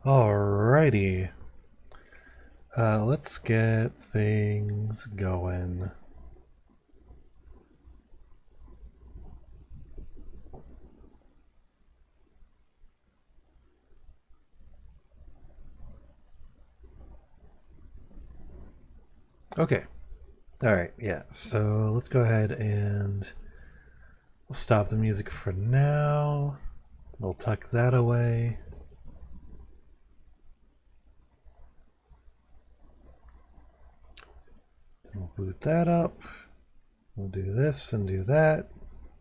Alrighty. Let's get things going. Okay. Alright, yeah. So let's go ahead and we'll stop the music for now. We'll tuck that away. We'll boot that up. We'll do this and do that.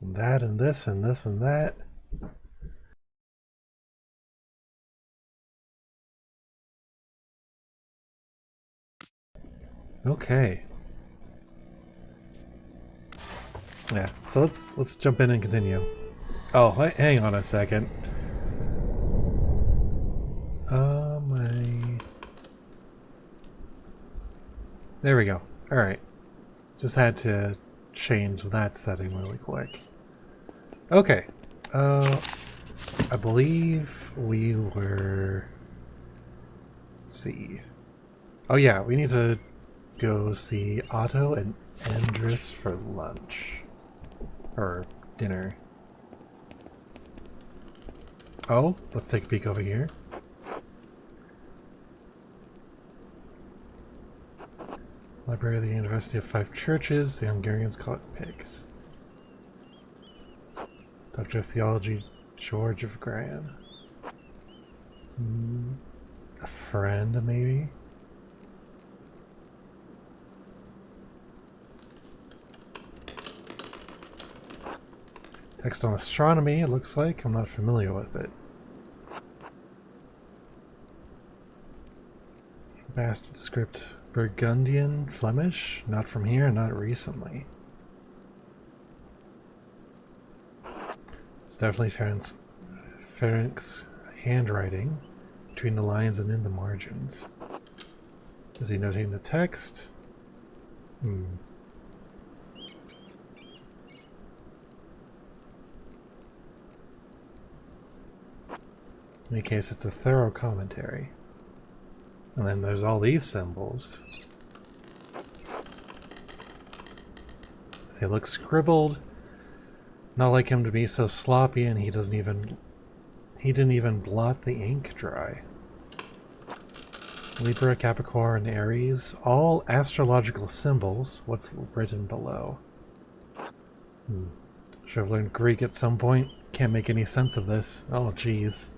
And that and this and this and that. Okay. Yeah, so let's jump in and continue. Oh, hang on a second. There we go. Alright. Just had to change that setting really quick. Okay. I believe we were... Let's see. Oh yeah, we need to go see Otto and Andrus for lunch. Or dinner. Oh, let's take a peek over here. Library of the University of Five Churches, the Hungarians call it pigs. Doctor of Theology, George of Gran. A friend, maybe? Text on astronomy, it looks like. I'm not familiar with it. Bastard script Burgundian, Flemish? Not from here, not recently. It's definitely Ferenc's handwriting between the lines and in the margins. Is he noting the text? In any case, it's a thorough commentary. And then there's all these symbols. They look scribbled. Not like him to be so sloppy, and he didn't even blot the ink dry. Libra, Capricorn, Aries, all astrological symbols. What's written below? Should have learned Greek at some point. Can't make any sense of this. Oh, geez.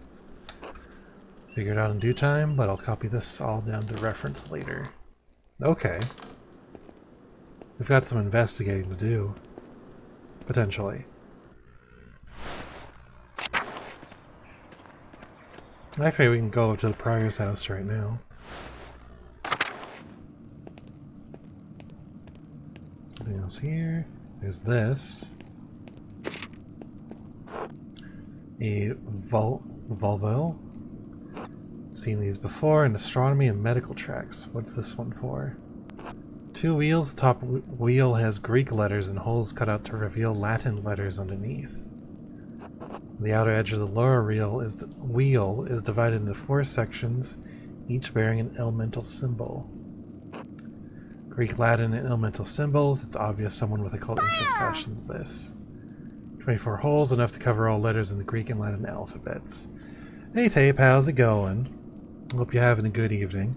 Figure it out in due time, but I'll copy this all down to reference later. Okay. We've got some investigating to do. Potentially. Actually, we can go to the Prior's house right now. Anything else here? There's this. A Volvo. Seen these before in astronomy and medical tracks. What's this one for? Two wheels. Top wheel has Greek letters and holes cut out to reveal Latin letters underneath. The outer edge of the lower wheel is divided into 4 sections, each bearing an elemental symbol. Greek, Latin, and elemental symbols. It's obvious someone with occult interest fashioned this. 24 holes, enough to cover all letters in the Greek and Latin alphabets. Hey Tape, how's it going? Hope you're having a good evening.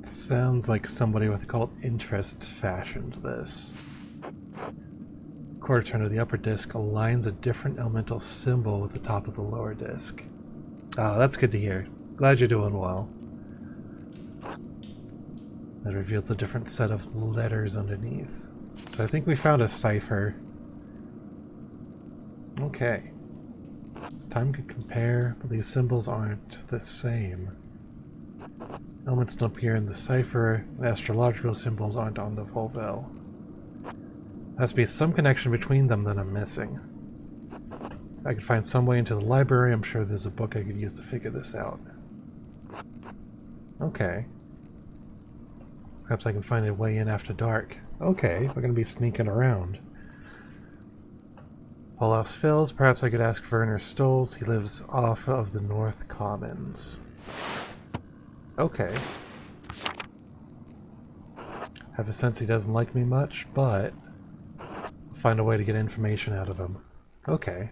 Sounds like somebody with occult interest fashioned this. Quarter turn of the upper disc aligns a different elemental symbol with the top of the lower disc. Oh, that's good to hear. Glad you're doing well. That reveals a different set of letters underneath. So I think we found a cipher. Okay. It's time to compare, but these symbols aren't the same. Elements don't appear in the cipher, and astrological symbols aren't on the Volvo. There has to be some connection between them that I'm missing. If I could find some way into the library, I'm sure there's a book I could use to figure this out. Okay. Perhaps I can find a way in after dark. Okay, we're gonna be sneaking around. While house fills, perhaps I could ask Werner Stolz. He lives off of the North Commons. Okay. Have a sense he doesn't like me much, but I'll find a way to get information out of him. Okay.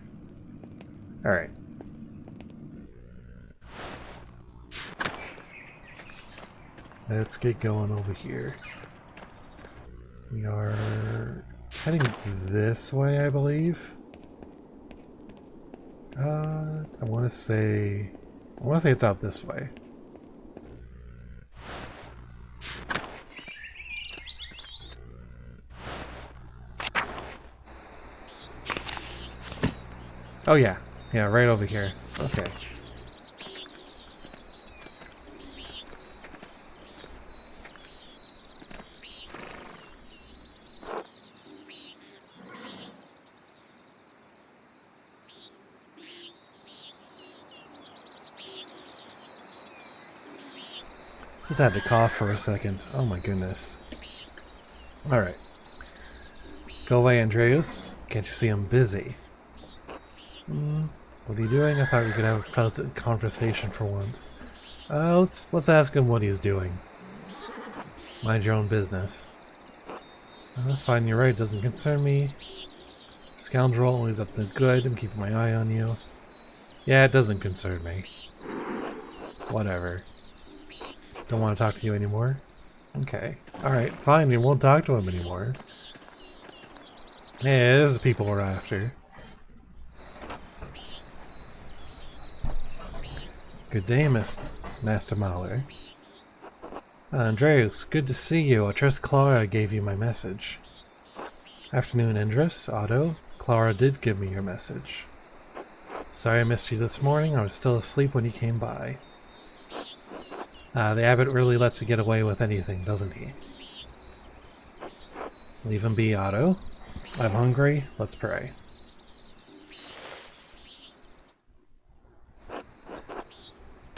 Alright. Let's get going over here. We are heading this way, I believe. I want to say it's out this way. Oh yeah, right over here. Okay. Just had to cough for a second. Oh my goodness. Alright. Go away, Andreas. Can't you see I'm busy? What are you doing? I thought we could have a pleasant conversation for once. Let's ask him what he's doing. Mind your own business. Fine, you're right, doesn't concern me. Scoundrel, always up to good. I'm keeping my eye on you. Yeah, it doesn't concern me. Whatever. Don't want to talk to you anymore? Okay. Alright, fine, we won't talk to him anymore. Yeah, there's the people we're after. Good day, Master Mahler. Andreas, good to see you. I trust Clara gave you my message. Afternoon, Indris. Otto. Clara did give me your message. Sorry I missed you this morning. I was still asleep when you came by. The abbot really lets you get away with anything, doesn't he? Leave him be, Otto. I'm hungry. Let's pray.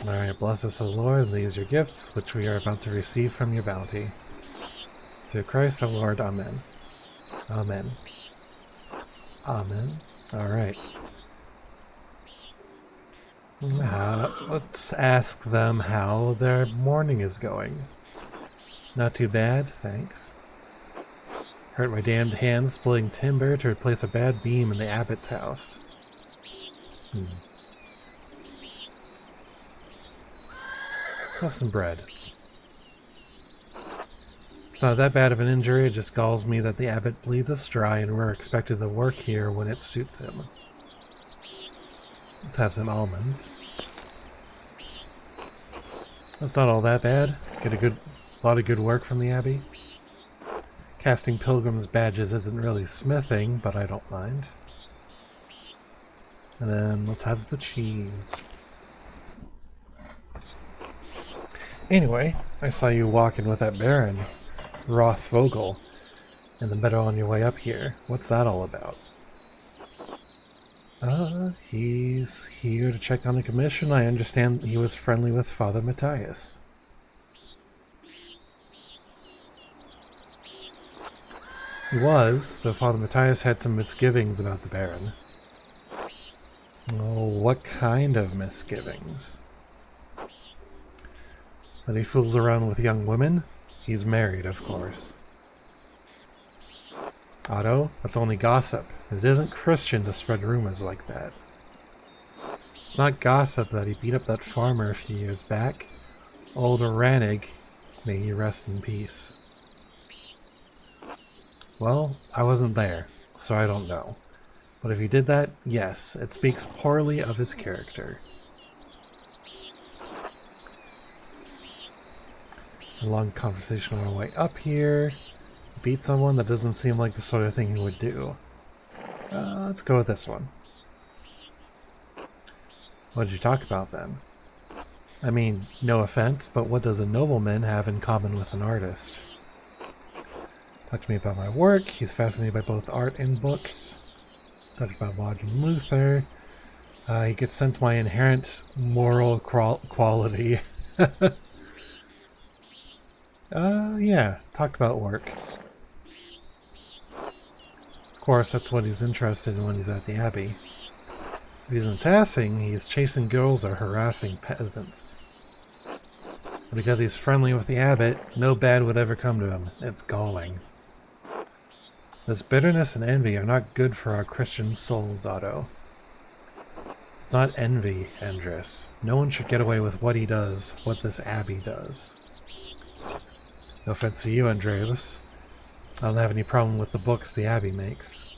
Alright, bless us, O Lord, and these your gifts, which we are about to receive from your bounty. Through Christ our Lord, Amen. Amen. Amen. Alright. Let's ask them how their morning is going. Not too bad, thanks. Hurt my damned hands splitting timber to replace a bad beam in the abbot's house. Let's have some bread. It's not that bad of an injury, it just galls me that the abbot bleeds us dry and we're expected to work here when it suits him. Let's have some almonds. That's not all that bad. Get a lot of good work from the abbey. Casting pilgrims' badges isn't really smithing, but I don't mind. And then let's have the cheese. Anyway, I saw you walking with that Baron, Rothvogel, in the meadow on your way up here. What's that all about? He's here to check on a commission. I understand he was friendly with Father Matthias. He was, though Father Matthias had some misgivings about the Baron. Oh, what kind of misgivings? That he fools around with young women? He's married, of course. Otto, that's only gossip. It isn't Christian to spread rumors like that. It's not gossip that he beat up that farmer a few years back. Old Ranig, may he rest in peace. Well, I wasn't there, so I don't know. But if he did that, yes, it speaks poorly of his character. A long conversation on our way up here. Beat someone, that doesn't seem like the sort of thing he would do. Let's go with this one. What did you talk about then? I mean, no offense, but what does a nobleman have in common with an artist? Talked to me about my work. He's fascinated by both art and books. Talked about Martin Luther. He could sense my inherent moral quality. Yeah, talked about work. Of course, that's what he's interested in when he's at the Abbey. If he's in Tassing, he's chasing girls or harassing peasants. And because he's friendly with the abbot, no bad would ever come to him. It's galling. This bitterness and envy are not good for our Christian souls, Otto. It's not envy, Andres. No one should get away with what he does, what this abbey does. No offense to you, Andreas. I don't have any problem with the books the abbey makes.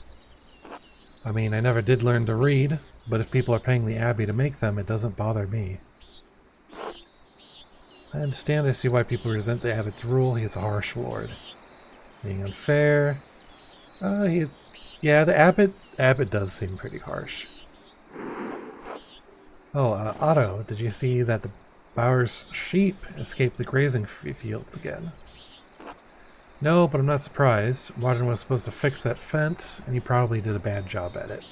I mean, I never did learn to read, but if people are paying the abbey to make them, it doesn't bother me. I understand, I see why people resent the abbot's rule. He is a harsh lord. Being unfair... yeah, the abbot does seem pretty harsh. Oh, Otto, did you see that the Bauer's sheep escaped the grazing fields again? No, but I'm not surprised. Martin was supposed to fix that fence, and he probably did a bad job at it.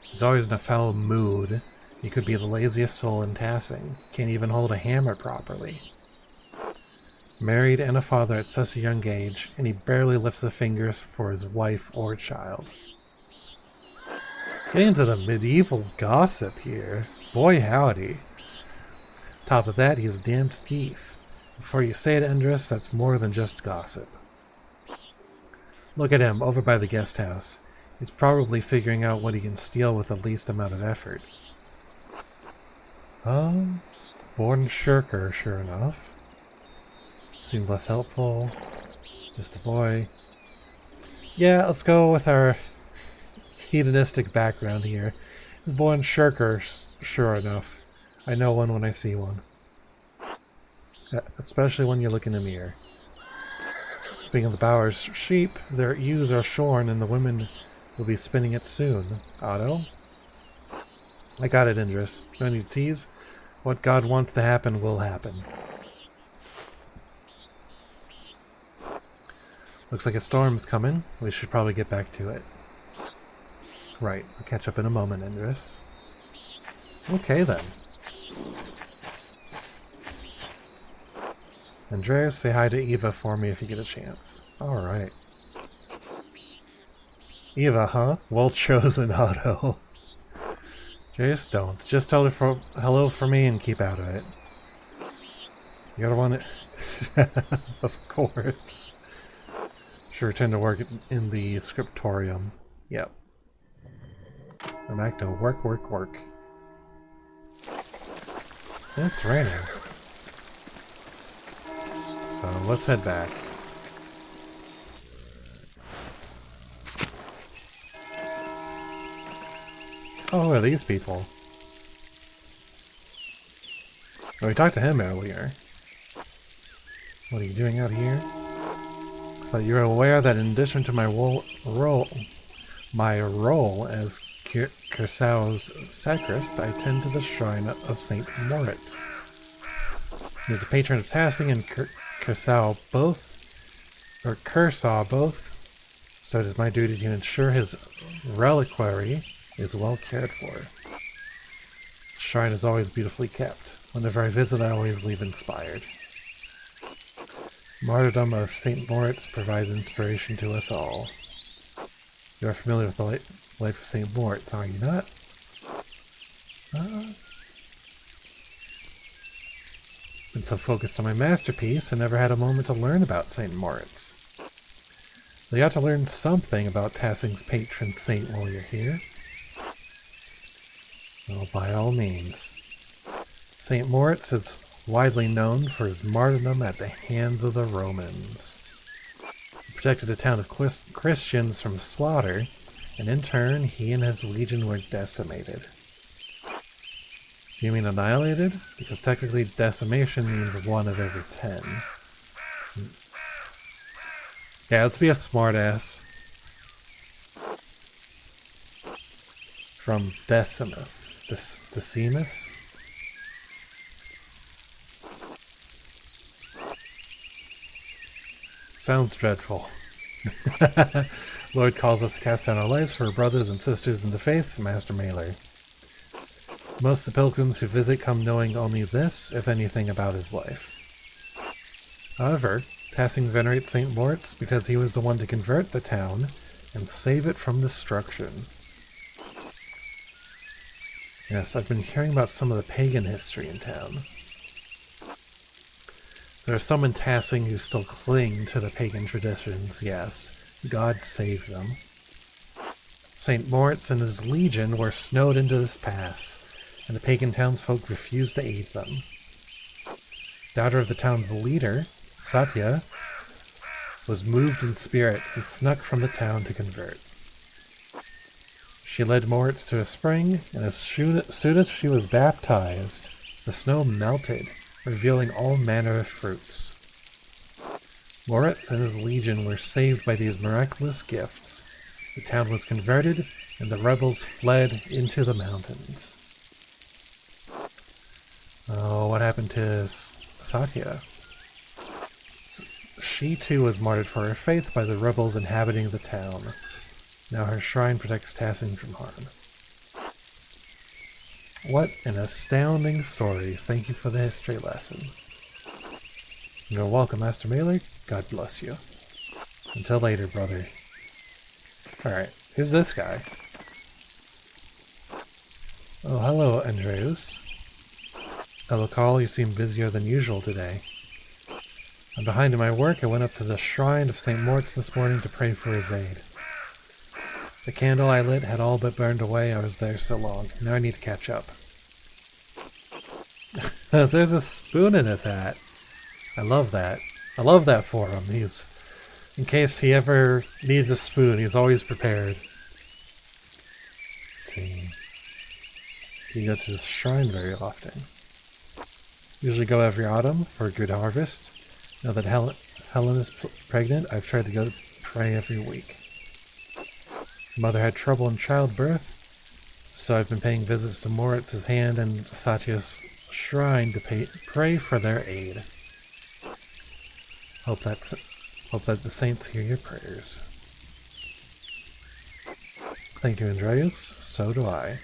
He's always in a foul mood. He could be the laziest soul in Tassing. Can't even hold a hammer properly. Married and a father at such a young age, and he barely lifts a finger for his wife or child. Getting into the medieval gossip here. Boy howdy. Top of that, he's a damned thief. Before you say it, Andres, that's more than just gossip. Look at him, over by the guest house. He's probably figuring out what he can steal with the least amount of effort. Born shirker, sure enough. Seemed less helpful. Just a boy. Yeah, let's go with our hedonistic background here. Born shirker, sure enough. I know one when I see one. Especially when you look in the mirror. Speaking of the Bauer's sheep, their ewes are shorn and the women will be spinning it soon. Otto? I got it, Indris. No need to tease. What God wants to happen will happen. Looks like a storm's coming. We should probably get back to it. Right, I'll catch up in a moment, Indris. Okay then. Andreas, say hi to Eva for me if you get a chance. Alright. Eva, huh? Well chosen, Otto. Just don't. Just tell her hello for me and keep out of it. You gotta want it. Of course. Should return to work in the scriptorium. Yep. I'm back to work. It's raining. So let's head back. Oh, who are these people? Oh, we talked to him earlier. What are you doing out here? I thought you were aware that in addition to my role as Kersau's sacrist, I tend to the shrine of St. Moritz. He is a patron of Tassing and Kersau both, so it is my duty to ensure his reliquary is well cared for. The shrine is always beautifully kept. Whenever I visit, I always leave inspired. Martyrdom of St. Moritz provides inspiration to us all. You are familiar with the life of St. Moritz, are you not? Been so focused on my masterpiece, I never had a moment to learn about St. Moritz. Well, you ought to learn something about Tassing's patron saint while you're here. Well, by all means. St. Moritz is widely known for his martyrdom at the hands of the Romans. He protected a town of Christians from slaughter, and in turn, he and his legion were decimated. Do you mean annihilated? Because technically decimation means 1 of every 10. Yeah, let's be a smartass. From Decimus. Decimus? Sounds dreadful. Lord calls us to cast down our lives for our brothers and sisters in the faith, Master Mailer. Most of the pilgrims who visit come knowing only this, if anything, about his life. However, Tassing venerates St. Moritz because he was the one to convert the town and save it from destruction. Yes, I've been hearing about some of the pagan history in town. There are some in Tassing who still cling to the pagan traditions, yes. God save them. St. Moritz and his legion were snowed into this pass, and the pagan townsfolk refused to aid them. Daughter of the town's leader, Satya, was moved in spirit and snuck from the town to convert. She led Moritz to a spring, and as soon as she was baptized, the snow melted, revealing all manner of fruits. Moritz and his legion were saved by these miraculous gifts. The town was converted, and the rebels fled into the mountains. Oh, what happened to Satya? She too was martyred for her faith by the rebels inhabiting the town. Now her shrine protects Tassing from harm. What an astounding story. Thank you for the history lesson. You're welcome, Master Mailer. God bless you. Until later, brother. Alright, who's this guy? Oh, hello, Andreas. Hello, Carl. You seem busier than usual today. I'm behind in my work. I went up to the shrine of St. Moritz this morning to pray for his aid. The candle I lit had all but burned away. I was there so long. Now I need to catch up. There's a spoon in his hat. I love that. I love that for him. He's, in case he ever needs a spoon, he's always prepared. Let's see. You go to the shrine very often. Usually go every autumn for a good harvest. Now that Helen is pregnant, I've tried to go pray every week. Mother had trouble in childbirth, so I've been paying visits to Moritz's hand and Satya's shrine to pray for their aid. Hope that the saints hear your prayers. Thank you, Andreas. So do I.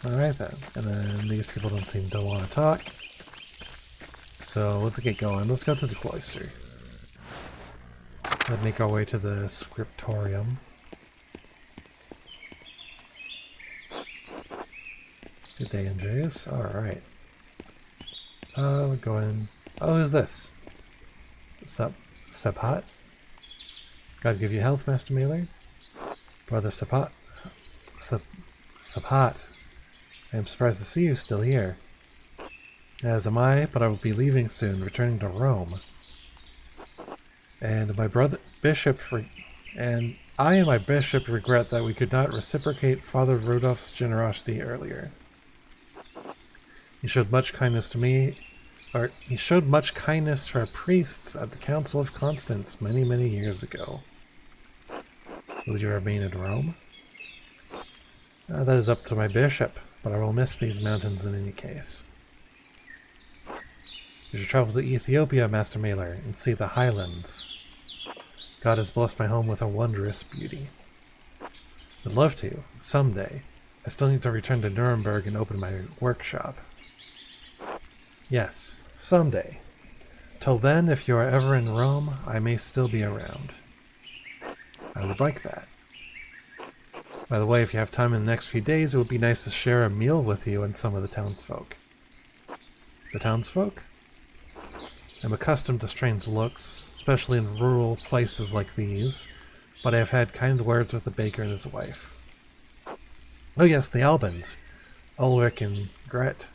Alright then. And then these people don't seem to want to talk. So let's get going. Let's go to the cloister. Let's make our way to the scriptorium. Good day, Andreas. Alright. We're going... Oh, who's this? Sapat? God give you health, Master Mailer. Brother Sapat. Sapat. I am surprised to see you still here. As am I, but I will be leaving soon, returning to Rome. And my brother bishop and my bishop regret that we could not reciprocate Father Rudolph's generosity earlier. He showed much kindness to me, or he showed much kindness to our priests at the Council of Constance many, many years ago. Will you remain in Rome? That is up to my bishop, but I will miss these mountains in any case. You should travel to Ethiopia, Master Mailer, and see the highlands. God has blessed my home with a wondrous beauty. I'd love to, someday. I still need to return to Nuremberg and open my workshop. Yes, someday. Till then, if you are ever in Rome, I may still be around. I would like that. By the way, if you have time in the next few days, it would be nice to share a meal with you and some of the townsfolk. The townsfolk? I'm accustomed to strange looks, especially in rural places like these, but I have had kind words with the baker and his wife. Oh yes, the Albans, Ulrich and Gret.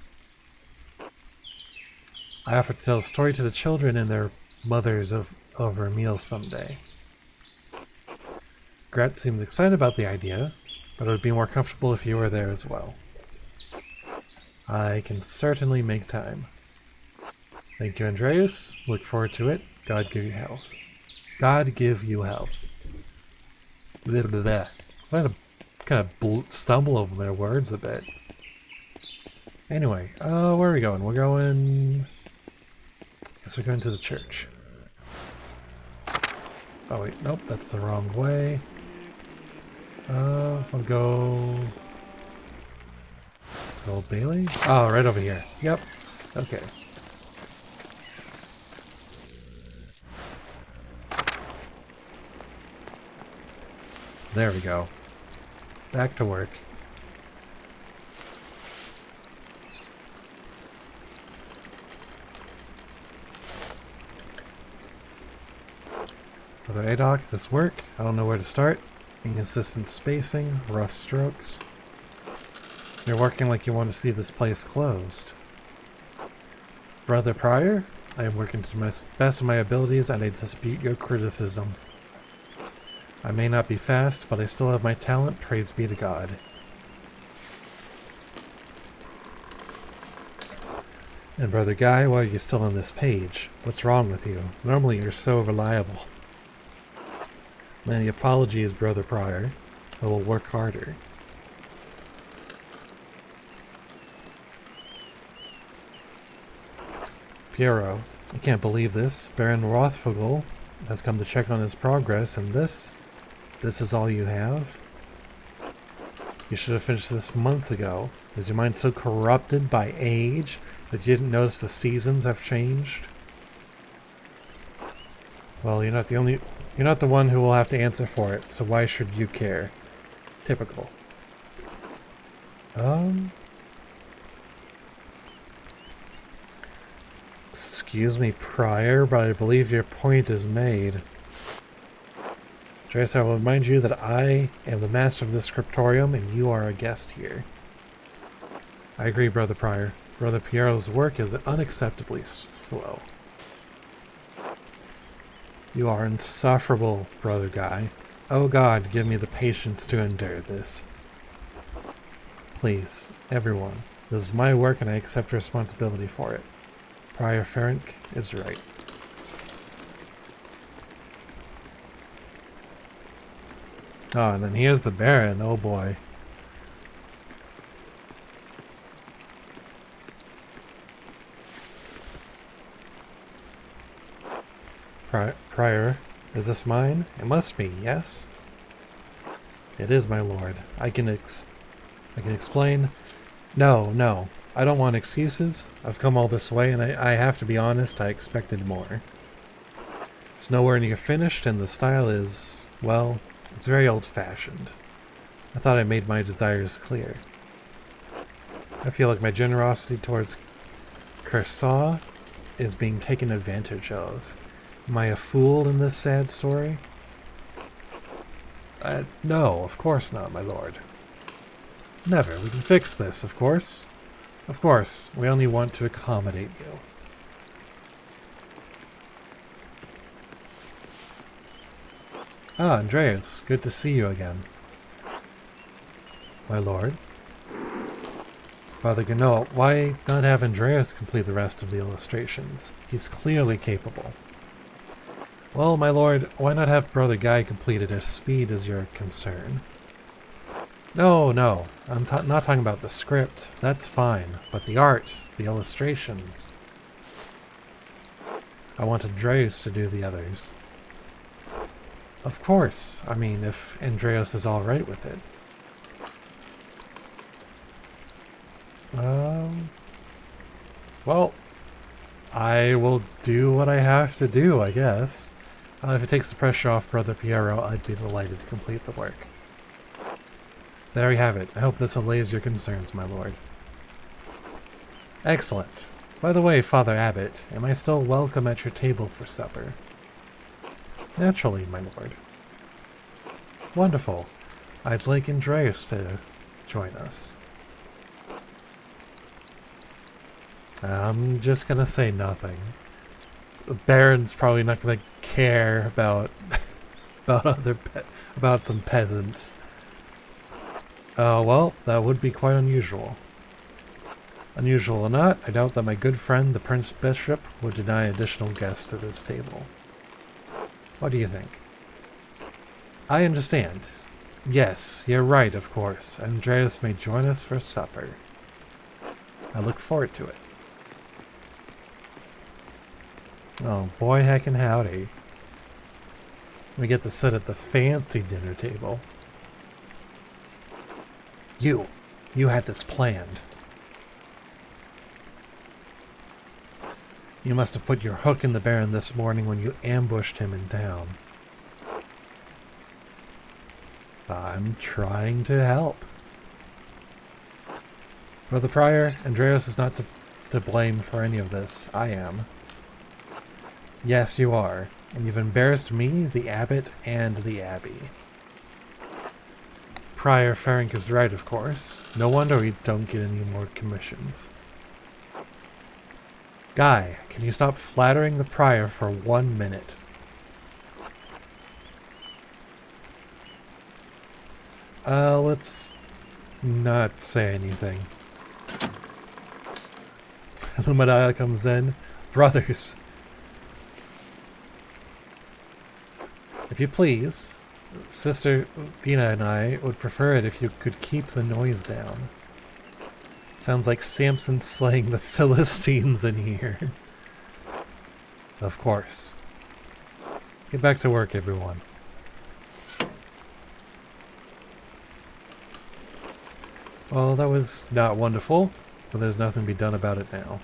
I offer to tell a story to the children and their mothers over a meal someday. Gret seemed excited about the idea, but it would be more comfortable if you were there as well. I can certainly make time. Thank you, Andreas. Look forward to it. God give you health. God give you health. Blah, blah, blah. I'm trying to kind of stumble over my words a bit. Anyway, where are we going? We're going... I guess we're going to the church. Oh wait, nope, that's the wrong way. I'll go... Old Bailey? Oh, right over here. Yep. Okay. There we go. Back to work. Brother Adok, this work? I don't know where to start. Inconsistent spacing, rough strokes. You're working like you want to see this place closed. Brother Pryor, I am working to the best of my abilities and I dispute your criticism. I may not be fast, but I still have my talent, praise be to God. And Brother Guy, why are you still on this page? What's wrong with you? Normally you're so reliable. Many apologies, Brother Pryor. I will work harder. Piero, I can't believe this. Baron Rothfogel has come to check on his progress, and this is all you have? You should have finished this months ago. Is your mind so corrupted by age that you didn't notice the seasons have changed? Well, you're not the one who will have to answer for it, so why should you care? Typical. Excuse me, Prior, but I believe your point is made. Trace, I will remind you that I am the master of this scriptorium and you are a guest here. I agree, Brother Prior. Brother Piero's work is unacceptably slow. You are insufferable, Brother Guy. Oh God, give me the patience to endure this. Please, everyone, this is my work and I accept responsibility for it. Prior Ferenc is right. Oh, and then here's the Baron. Oh boy. Prior, is this mine? It must be, yes? It is, my lord. I can explain. No. I don't want excuses. I've come all this way, and I have to be honest, I expected more. It's nowhere near finished, and the style is, well, it's very old-fashioned. I thought I made my desires clear. I feel like my generosity towards Cursaw is being taken advantage of. Am I a fool in this sad story? No, of course not, my lord. Never. We can fix this, of course. Of course, we only want to accommodate you. Ah, Andreas, good to see you again. My lord. Father Gano, why not have Andreas complete the rest of the illustrations? He's clearly capable. Well, my lord, why not have Brother Guy complete it as speed is your concern? No, I'm not talking about the script. That's fine. But the art, the illustrations. I want Andreas to do the others. Of course. I mean, if Andreas is alright with it. Well, I will do what I have to do, I guess. If it takes the pressure off Brother Piero, I'd be delighted to complete the work. There you have it. I hope this allays your concerns, my lord. Excellent. By the way, Father Abbot, am I still welcome at your table for supper? Naturally, my lord. Wonderful. I'd like Andreas to join us. I'm just gonna say nothing. The Baron's probably not gonna care about about some peasants. Well, that would be quite unusual. Unusual or not, I doubt that my good friend, the Prince Bishop, would deny additional guests at his table. What do you think? I understand. Yes, you're right, of course. Andreas may join us for supper. I look forward to it. Oh, boy heckin' howdy. We get to sit at the fancy dinner table. You had this planned. You must have put your hook in the Baron this morning when you ambushed him in town. I'm trying to help. Brother Prior, Andreas is not to blame for any of this. I am. Yes, you are. And you've embarrassed me, the abbot, and the abbey. Prior Ferenc is right, of course. No wonder we don't get any more commissions. Guy, can you stop flattering the Prior for 1 minute? Let's not say anything. Illuminati comes in. Brothers. If you please, Sister Dina and I would prefer it if you could keep the noise down. Sounds like Samson slaying the Philistines in here. Of course. Get back to work, everyone. Well, that was not wonderful, but there's nothing to be done about it now.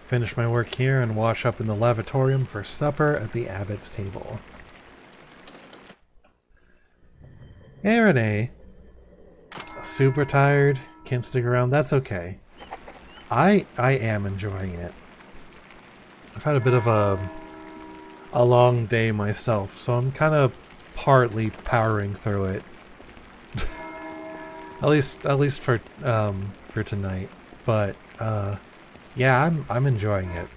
Finish my work here and wash up in the lavatorium for supper at the abbot's table. Hey, Renee. Super tired. Can't stick around. That's okay. I am enjoying it. I've had a bit of a long day myself, so I'm kind of partly powering through it. at least for tonight. But yeah, I'm enjoying it.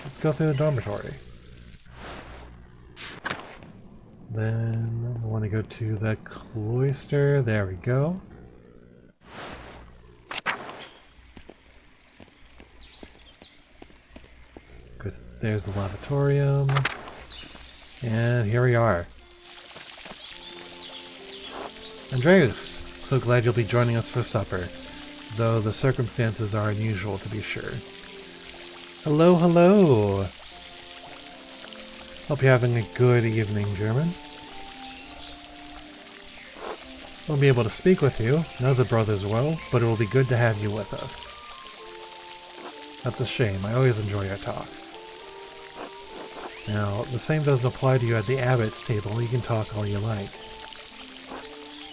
Let's go through the dormitory. Then I want to go to the cloister. There we go. There's the lavatorium. And here we are. Andreas, so glad you'll be joining us for supper, though the circumstances are unusual to be sure. Hello, hello! Hope you're having a good evening, German. Won't be able to speak with you, none of the brothers will, but it will be good to have you with us. That's a shame, I always enjoy our talks. Now, the same doesn't apply to you at the abbot's table, you can talk all you like.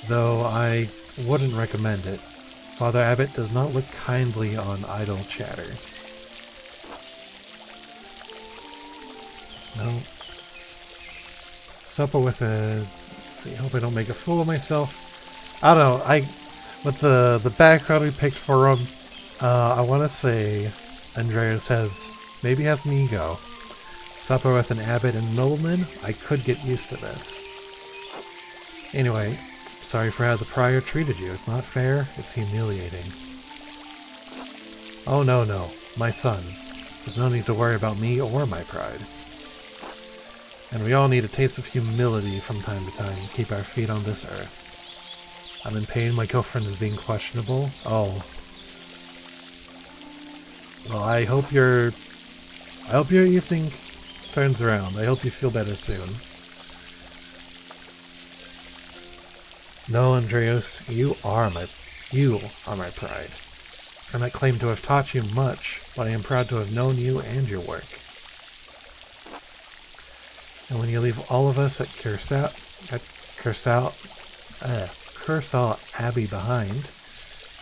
Though I wouldn't recommend it. Father Abbot does not look kindly on idle chatter. No. Supper with a... Let's see, hope I don't make a fool of myself. I don't know, with the background we picked for him, I want to say Andreas maybe has an ego. Supper with an abbot and nobleman? I could get used to this. Anyway, sorry for how the prior treated you. It's not fair, it's humiliating. Oh no, my son. There's no need to worry about me or my pride. And we all need a taste of humility from time to time to keep our feet on this earth. I'm in pain my girlfriend is being questionable. Oh. Well, I hope your evening turns around. I hope you feel better soon. No, Andreas, you are my pride. I might claim to have taught you much, but I am proud to have known you and your work. And when you leave all of us at Kersal Abbey behind,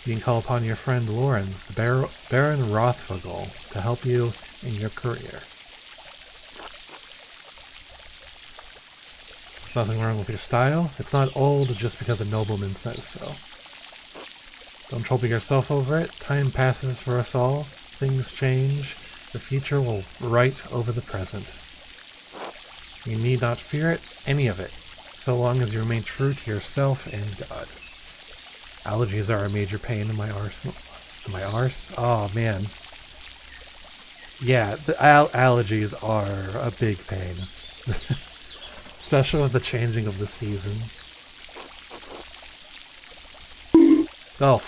you can call upon your friend Lorenz, the Baron Rothfogel, to help you in your career. There's nothing wrong with your style. It's not old just because a nobleman says so. Don't trouble yourself over it. Time passes for us all. Things change. The future will right over the present. You need not fear it, any of it, so long as you remain true to yourself and God. Allergies are a major pain in my arse. Oh man. Yeah, the allergies are a big pain. Especially with the changing of the season. Oh,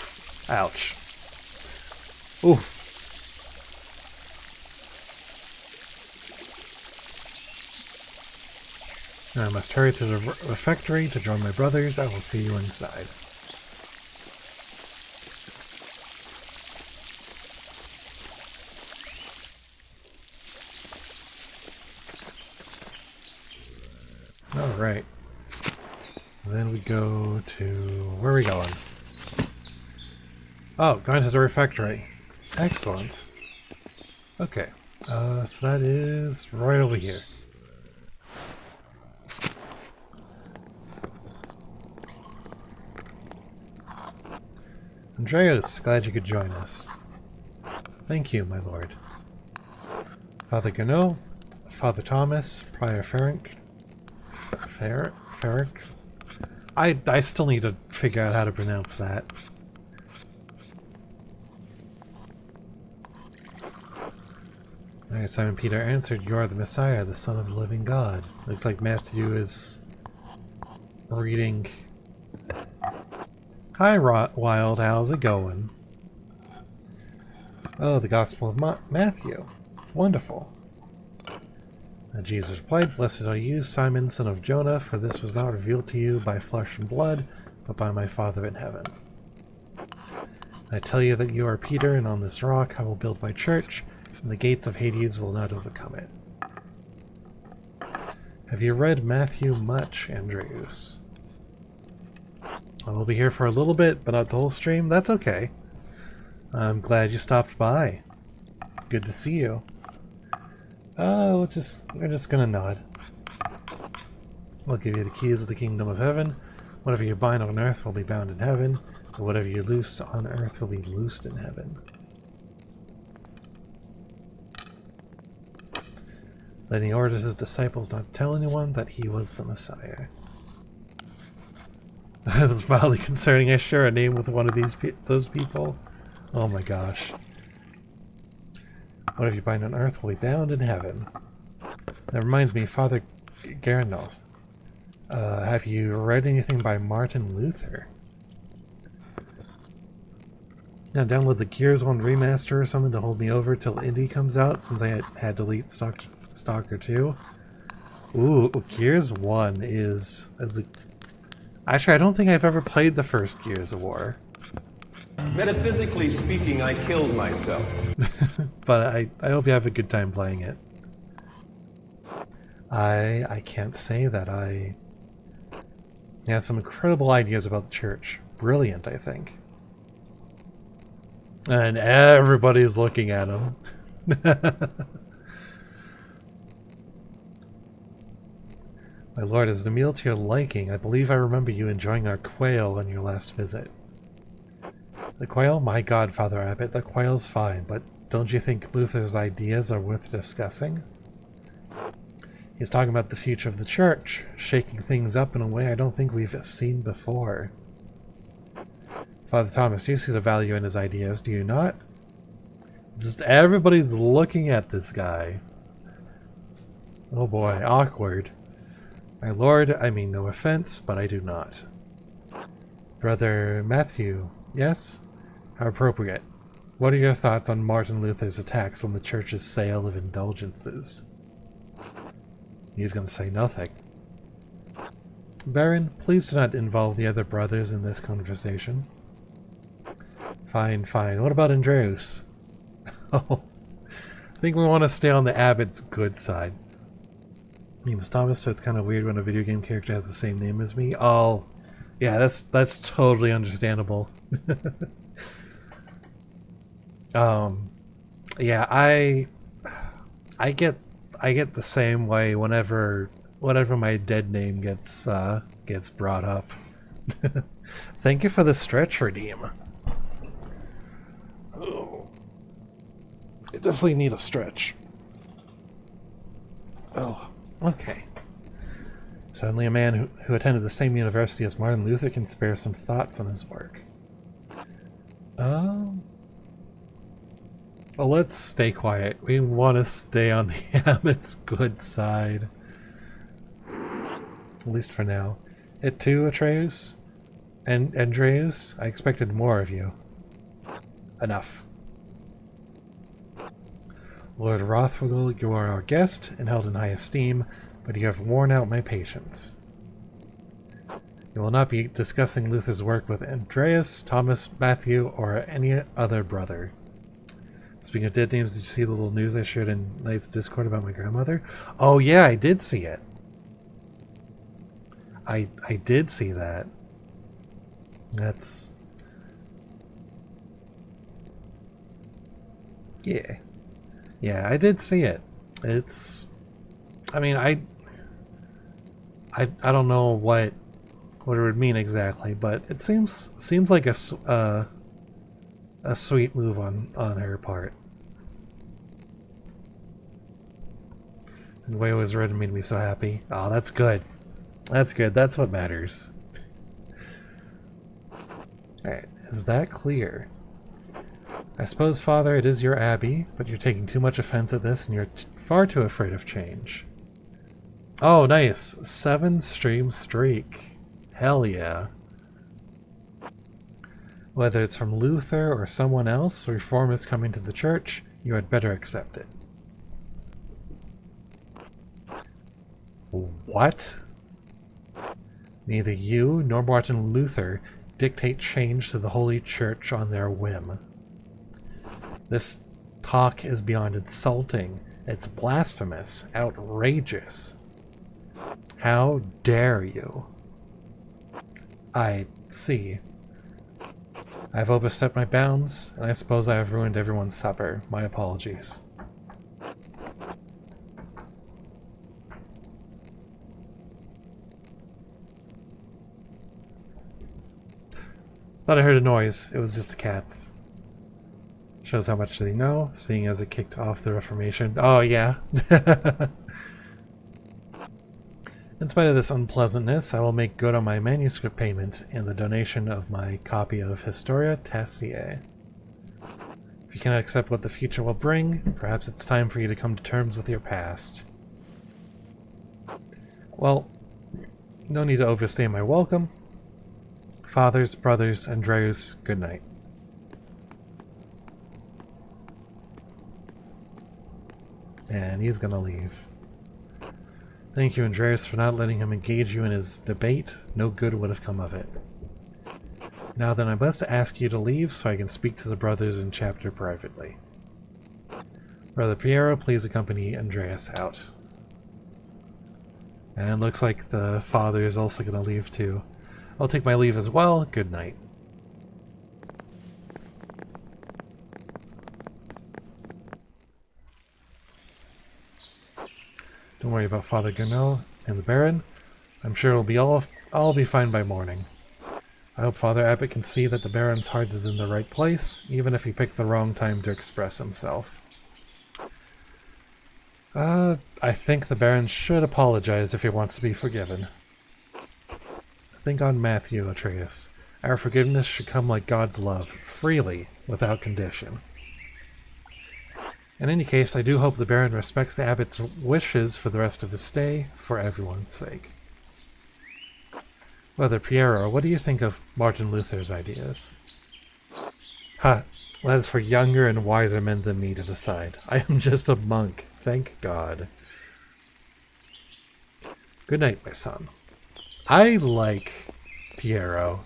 ouch. Oof. Now I must hurry to the refectory to join my brothers. I will see you inside. Alright. Then we go to... Where are we going? Oh, going to the refectory. Excellent. Okay. So that is right over here. Andreas, glad you could join us. Thank you, my lord. Father Gano, Father Thomas, Prior Ferric. Ferric? I still need to figure out how to pronounce that. Alright, Simon Peter answered, "You are the Messiah, the Son of the living God." Looks like Matthew is reading. Hi, Wild, how's it going? Oh, the Gospel of Matthew. Wonderful. And Jesus replied, "Blessed are you, Simon, son of Jonah, for this was not revealed to you by flesh and blood, but by my Father in heaven. I tell you that you are Peter, and on this rock I will build my church, and the gates of Hades will not overcome it." Have you read Matthew much, Andreas? I will be here for a little bit, but not the whole stream. That's okay. I'm glad you stopped by. Good to see you. We're just gonna nod. I'll give you the keys of the kingdom of heaven. Whatever you bind on earth will be bound in heaven, and whatever you loose on earth will be loosed in heaven. Then he ordered his disciples not to tell anyone that he was the Messiah. That's mildly concerning. I share a name with one of those people. Oh my gosh. Whatever you bind on earth will be bound in heaven. That reminds me, Father Gernot. Have you read anything by Martin Luther? Now download the Gears 1 remaster or something to hold me over till Indie comes out, since I had to delete Stalker 2. Ooh, Gears 1 is... Actually, I don't think I've ever played the first Gears of War. Metaphysically speaking, I killed myself. But I hope you have a good time playing it. I can't say that I had some incredible ideas about the church. Brilliant, I think. And everybody's looking at him. My lord, is the meal to your liking? I believe I remember you enjoying our quail on your last visit. The quail? My god, Father Abbot, the quail's fine, but don't you think Luther's ideas are worth discussing? He's talking about the future of the church, shaking things up in a way I don't think we've seen before. Father Thomas, do you see the value in his ideas, do you not? Just everybody's looking at this guy. Oh boy, awkward. My lord, I mean no offense, but I do not. Brother Matthew, yes? How appropriate. What are your thoughts on Martin Luther's attacks on the church's sale of indulgences? He's going to say nothing. Baron, please do not involve the other brothers in this conversation. Fine, fine. What about Andreas? Oh, I think we want to stay on the Abbot's good side. Name's Thomas, so it's kind of weird when a video game character has the same name as me. Oh, yeah, that's totally understandable. Yeah, I get the same way whenever my dead name gets brought up. Thank you for the stretch, Redeem. Oh, I definitely need a stretch. Oh, okay. Suddenly a man who attended the same university as Martin Luther can spare some thoughts on his work. Well, let's stay quiet. We want to stay on the Abbot's good side. At least for now. It too, Atreus? And Andreas? I expected more of you. Enough. Lord Rothfugal, you are our guest and held in high esteem, but you have worn out my patience. You will not be discussing Luther's work with Andreas, Thomas, Matthew, or any other brother. Speaking of dead names, did you see the little news I shared in Knight's Discord about my grandmother? Oh yeah, I did see it. I did see that. That's... Yeah. Yeah, I did see it. It's... I mean, I don't know what it would mean exactly, but it seems like a sweet move on her part. The way it was written made me so happy. Oh, that's good. That's good. That's what matters. Alright, is that clear? I suppose, Father, it is your abbey, but you're taking too much offense at this and you're far too afraid of change. Oh, nice. 7-stream streak. Hell yeah. Whether it's from Luther or someone else, reform is coming to the church, you had better accept it. What? Neither you nor Martin Luther dictate change to the Holy Church on their whim. This talk is beyond insulting. It's blasphemous, outrageous. How dare you? I see. I've overstepped my bounds, and I suppose I have ruined everyone's supper. My apologies. Thought I heard a noise. It was just the cats. Shows how much they know, seeing as it kicked off the Reformation. Oh, yeah. In spite of this unpleasantness, I will make good on my manuscript payment and the donation of my copy of Historia Taciae. If you cannot accept what the future will bring, perhaps it's time for you to come to terms with your past. Well, no need to overstay my welcome. Fathers, brothers, Andreas, good night. And he's gonna leave. Thank you, Andreas, for not letting him engage you in his debate. No good would have come of it. Now then, I must ask you to leave so I can speak to the brothers in chapter privately. Brother Piero, please accompany Andreas out. And it looks like the father is also going to leave too. I'll take my leave as well. Good night. Don't worry about Father Gurnell and the Baron. I'm sure it'll be all be fine by morning. I hope Father Abbot can see that the Baron's heart is in the right place, even if he picked the wrong time to express himself. I think the Baron should apologize if he wants to be forgiven. Think on Matthew, Atreus. Our forgiveness should come like God's love, freely, without condition. In any case, I do hope the Baron respects the Abbot's wishes for the rest of his stay, for everyone's sake. Brother Piero, what do you think of Martin Luther's ideas? Ha! That is for younger and wiser men than me to decide. I am just a monk, thank God. Good night, my son. I like Piero.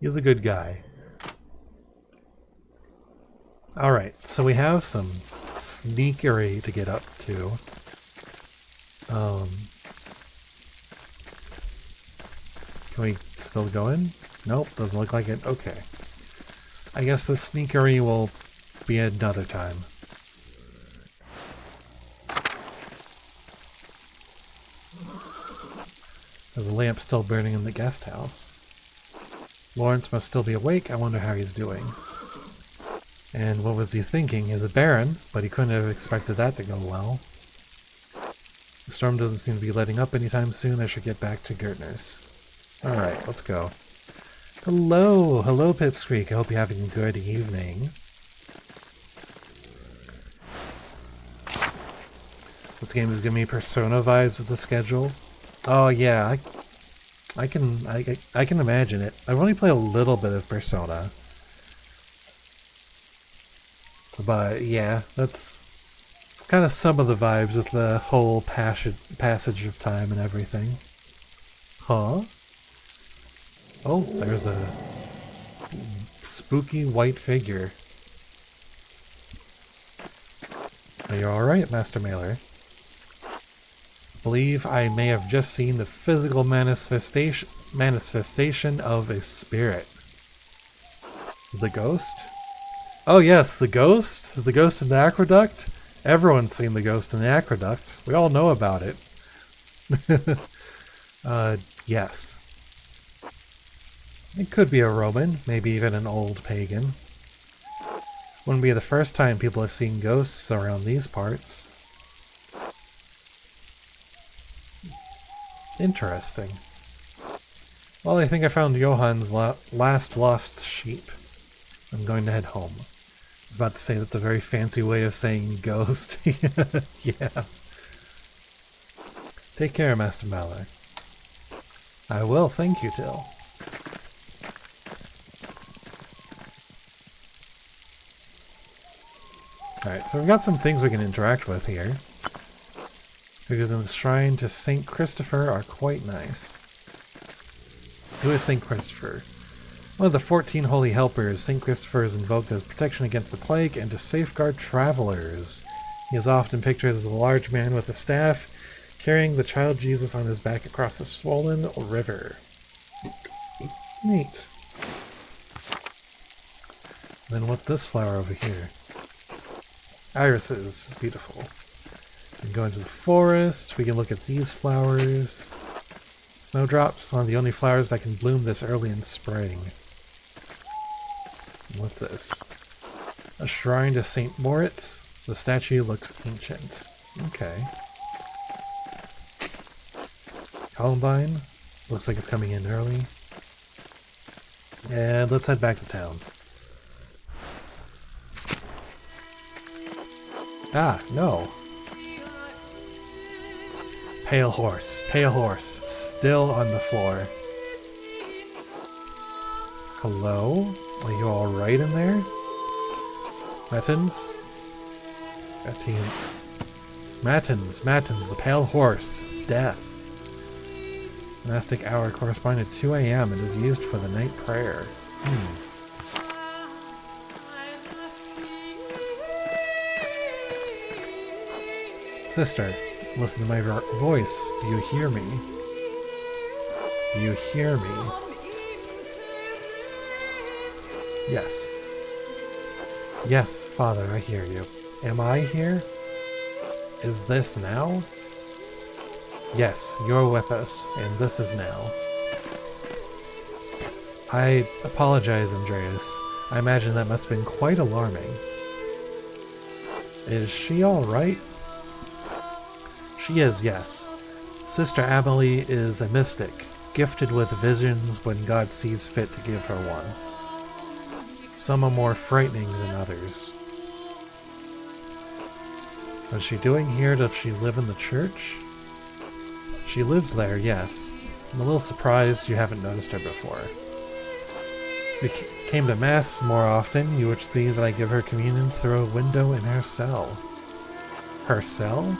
He's a good guy. Alright, so we have some sneakery to get up to. Can we still go in? Nope, doesn't look like it. Okay. I guess the sneakery will be another time. There's a lamp still burning in the guest house. Lawrence must still be awake. I wonder how he's doing. And what was he thinking? He's a baron, but he couldn't have expected that to go well. The storm doesn't seem to be letting up anytime soon. I should get back to Gertner's. Alright, let's go. Hello! Hello, Pipsqueak. I hope you're having a good evening. This game is giving me Persona vibes with the schedule. Oh yeah, I can imagine it. I've only played a little bit of Persona. But yeah, that's kind of some of the vibes with the whole passage of time and everything. Huh? Oh, there's a spooky white figure. Are you alright, Master Mailer? Believe I may have just seen the physical manifestation of a spirit. The ghost? Oh yes, the ghost? The ghost in the aqueduct? Everyone's seen the ghost in the aqueduct. We all know about it. Yes. It could be a Roman, maybe even an old pagan. Wouldn't be the first time people have seen ghosts around these parts. Interesting. Well, I think I found Johann's last lost sheep. I'm going to head home. I was about to say that's a very fancy way of saying ghost. Yeah. Take care, Master Malloy. I will, thank you, Till. Alright, so we've got some things we can interact with here. Because in the shrine to St. Christopher are quite nice. Who is St. Christopher? One of the 14 holy helpers, St. Christopher is invoked as protection against the plague and to safeguard travelers. He is often pictured as a large man with a staff, carrying the child Jesus on his back across a swollen river. Neat. Then what's this flower over here? Irises. Beautiful. We can go into the forest. We can look at these flowers. Snowdrops, one of the only flowers that can bloom this early in spring. What's this? A shrine to St. Moritz. The statue looks ancient. Okay. Columbine. Looks like it's coming in early. And let's head back to town. Ah, no. Pale horse, still on the floor. Hello? Are you alright in there? Matins? Matins, the pale horse. Death. Monastic hour corresponding to 2 a.m. and is used for the night prayer. Sister, listen to my voice. Do you hear me? Do you hear me? Yes. Yes, Father, I hear you. Am I here? Is this now? Yes, you're with us, and this is now. I apologize, Andreas. I imagine that must have been quite alarming. Is she alright? She is, yes. Sister Amelie is a mystic, gifted with visions when God sees fit to give her one. Some are more frightening than others. What's she doing here? Does she live in the church? She lives there, yes. I'm a little surprised you haven't noticed her before. If you came to Mass more often, you would see that I give her communion through a window in her cell. Her cell?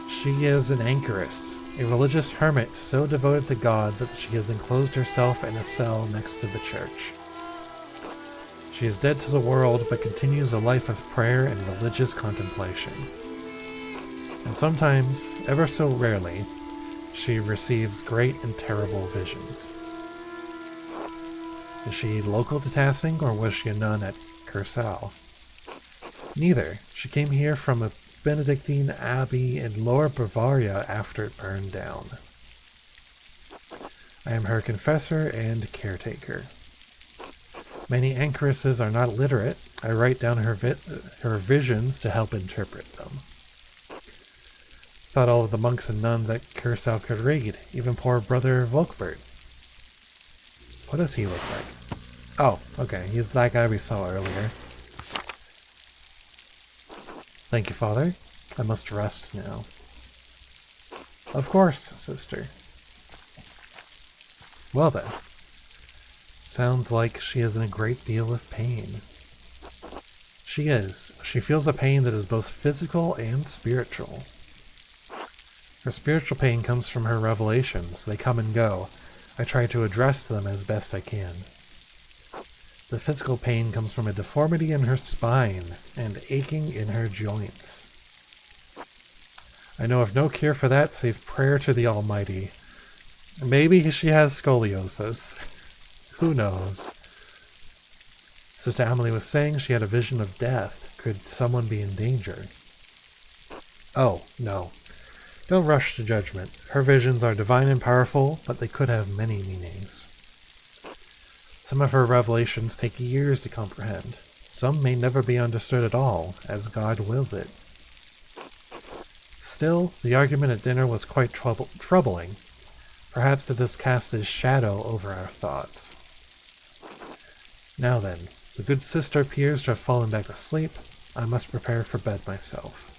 She is an anchoress, a religious hermit so devoted to God that she has enclosed herself in a cell next to the church. She is dead to the world, but continues a life of prayer and religious contemplation. And sometimes, ever so rarely, she receives great and terrible visions. Is she local to Tassing, or was she a nun at Curacao? Neither. She came here from a Benedictine abbey in Lower Bavaria after it burned down. I am her confessor and caretaker. Many anchoresses are not literate. I write down her visions to help interpret them. Thought all of the monks and nuns at Curacao could read, even poor Brother Volkbert. What does he look like? Oh, okay, he's that guy we saw earlier. Thank you, Father. I must rest now. Of course, sister. Well then. Sounds like she is in a great deal of pain. She is. She feels a pain that is both physical and spiritual. Her spiritual pain comes from her revelations. They come and go. I try to address them as best I can. The physical pain comes from a deformity in her spine and aching in her joints. I know of no cure for that save prayer to the Almighty. Maybe she has scoliosis. Who knows? Sister Emily was saying she had a vision of death. Could someone be in danger? Oh, no. Don't rush to judgment. Her visions are divine and powerful, but they could have many meanings. Some of her revelations take years to comprehend. Some may never be understood at all, as God wills it. Still, the argument at dinner was quite troubling. Perhaps it has cast its shadow over our thoughts. Now then, the good sister appears to have fallen back asleep. I must prepare for bed myself.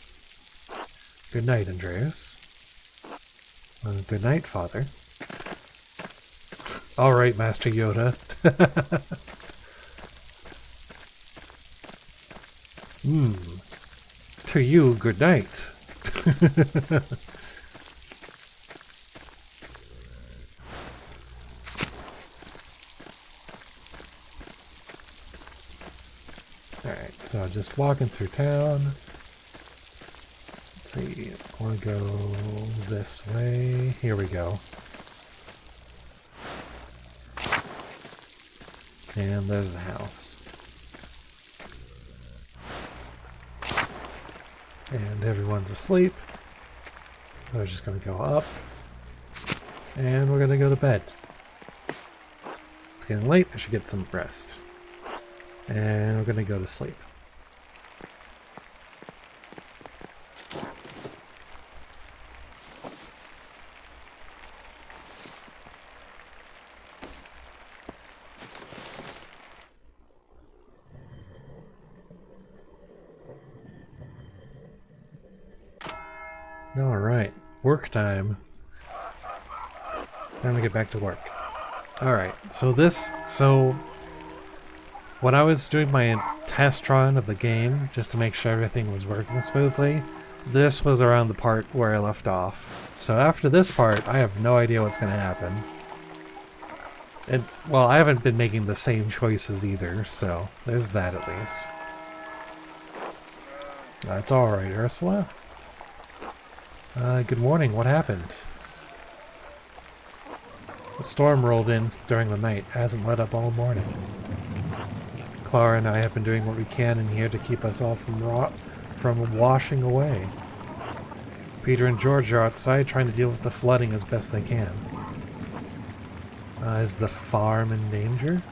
Good night, Andreas. Good night, Father. All right, Master Yoda. To you, good night. Alright, so just walking through town. Let's see, I want to go this way. Here we go. And there's the house. And everyone's asleep. We're just going to go up. And we're going to go to bed. It's getting late. I should get some rest. And we're going to go to sleep. Alright, work time. Time to get back to work. Alright, so when I was doing my test run of the game, just to make sure everything was working smoothly, this was around the part where I left off. So after this part, I have no idea what's going to happen. And, well, I haven't been making the same choices either, so there's that at least. That's alright, Ursula. Good morning, what happened? The storm rolled in during the night, hasn't let up all morning. Clara and I have been doing what we can in here to keep us all from washing away. Peter and George are outside trying to deal with the flooding as best they can. Is the farm in danger?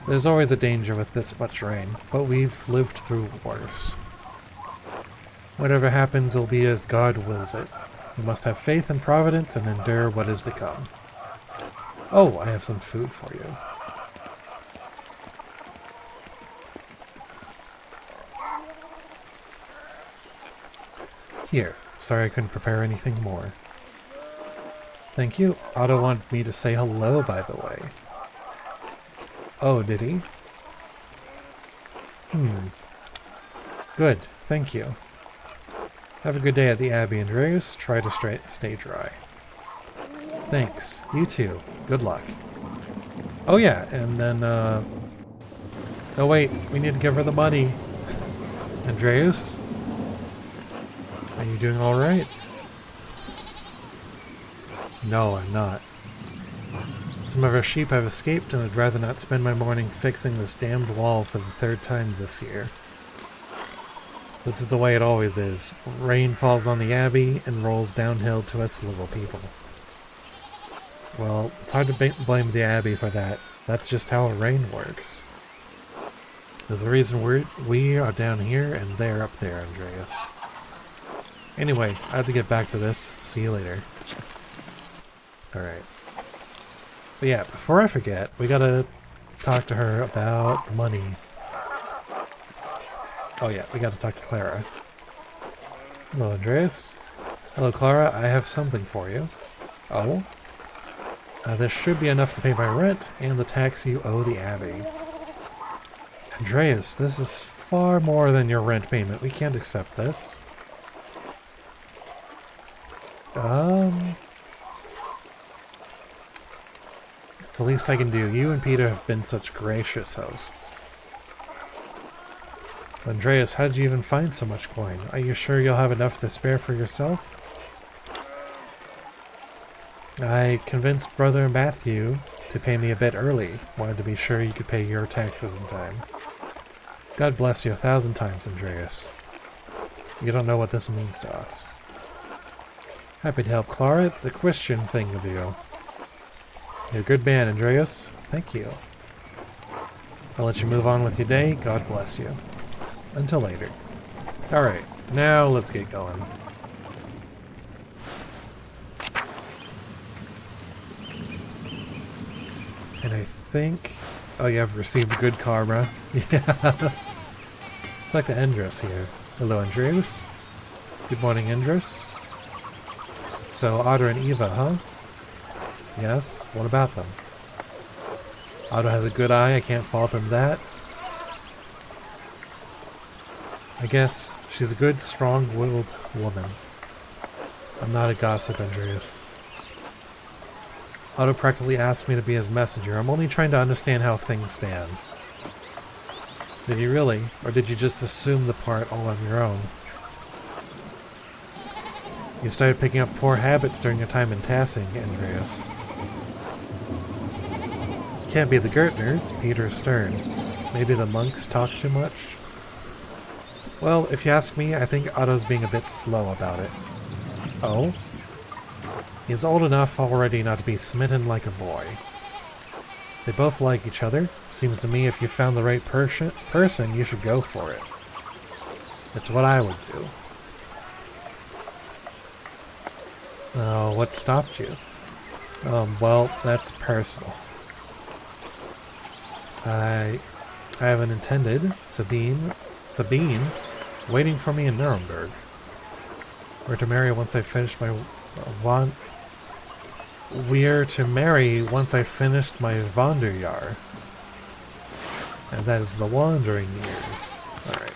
There's always a danger with this much rain, but we've lived through worse. Whatever happens will be as God wills it. We must have faith in Providence and endure what is to come. Oh, I have some food for you. Here. Sorry I couldn't prepare anything more. Thank you. Otto wanted me to say hello, by the way. Oh, did he? Good. Thank you. Have a good day at the Abbey, Andreas. Try to stay dry. Thanks. You too. Good luck. Oh yeah, and then, oh wait, we need to give her the money. Andreas? Are you doing alright? No, I'm not. Some of our sheep have escaped, and I'd rather not spend my morning fixing this damned wall for the third time this year. This is the way it always is. Rain falls on the Abbey and rolls downhill to us little people. Well, it's hard to blame the Abbey for that. That's just how rain works. There's a reason we are down here and they're up there, Andreas. Anyway, I have to get back to this. See you later. Alright. But yeah, before I forget, we gotta talk to her about money. Oh yeah, we gotta talk to Clara. Hello, Andreas. Hello, Clara. I have something for you. Oh? This should be enough to pay my rent and the tax you owe the Abbey. Andreas, this is far more than your rent payment. We can't accept this. It's the least I can do. You and Peter have been such gracious hosts. Andreas, how did you even find so much coin? Are you sure you'll have enough to spare for yourself? I convinced Brother Matthew to pay me a bit early. Wanted to be sure you could pay your taxes in time. God bless you 1,000 times, Andreas. You don't know what this means to us. Happy to help, Clara. It's the Christian thing of you. You're a good man, Andreas. Thank you. I'll let you move on with your day. God bless you. Until later. Alright, now let's get going. And I think... Oh, you have received good karma. Yeah. It's like the Endress here. Hello, Andreas. Good morning, Endress. So, Otter and Eva, huh? Yes? What about them? Otto has a good eye, I can't fault him that. I guess she's a good, strong-willed woman. I'm not a gossip, Andreas. Otto practically asked me to be his messenger. I'm only trying to understand how things stand. Did you really? Or did you just assume the part all on your own? You started picking up poor habits during your time in Tassing, Andreas. Can't be the Gertners, Peter Stern. Maybe the monks talk too much? Well, if you ask me, I think Otto's being a bit slow about it. Oh? He's old enough already not to be smitten like a boy. They both like each other. Seems to me if you found the right person, you should go for it. It's what I would do. Oh, what stopped you? Well, that's personal. I haven't intended Sabine, waiting for me in Nuremberg. We're to marry once I finish my We're to marry once I finished my Wanderjahr. And that is the wandering years. Alright.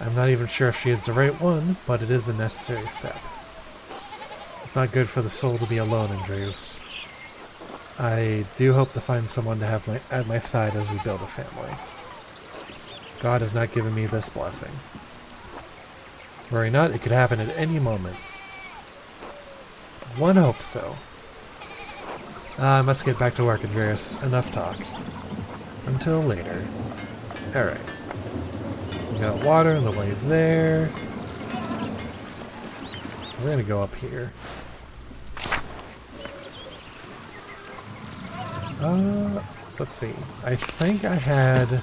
I'm not even sure if she is the right one, but it is a necessary step. It's not good for the soul to be alone, Andreas. I do hope to find someone to have at my side as we build a family. God has not given me this blessing. Worry not, it could happen at any moment. One hopes so. I must get back to work, Andreas. Enough talk. Until later. Alright. We got water on the way there. We're gonna go up here. Let's see. I think I had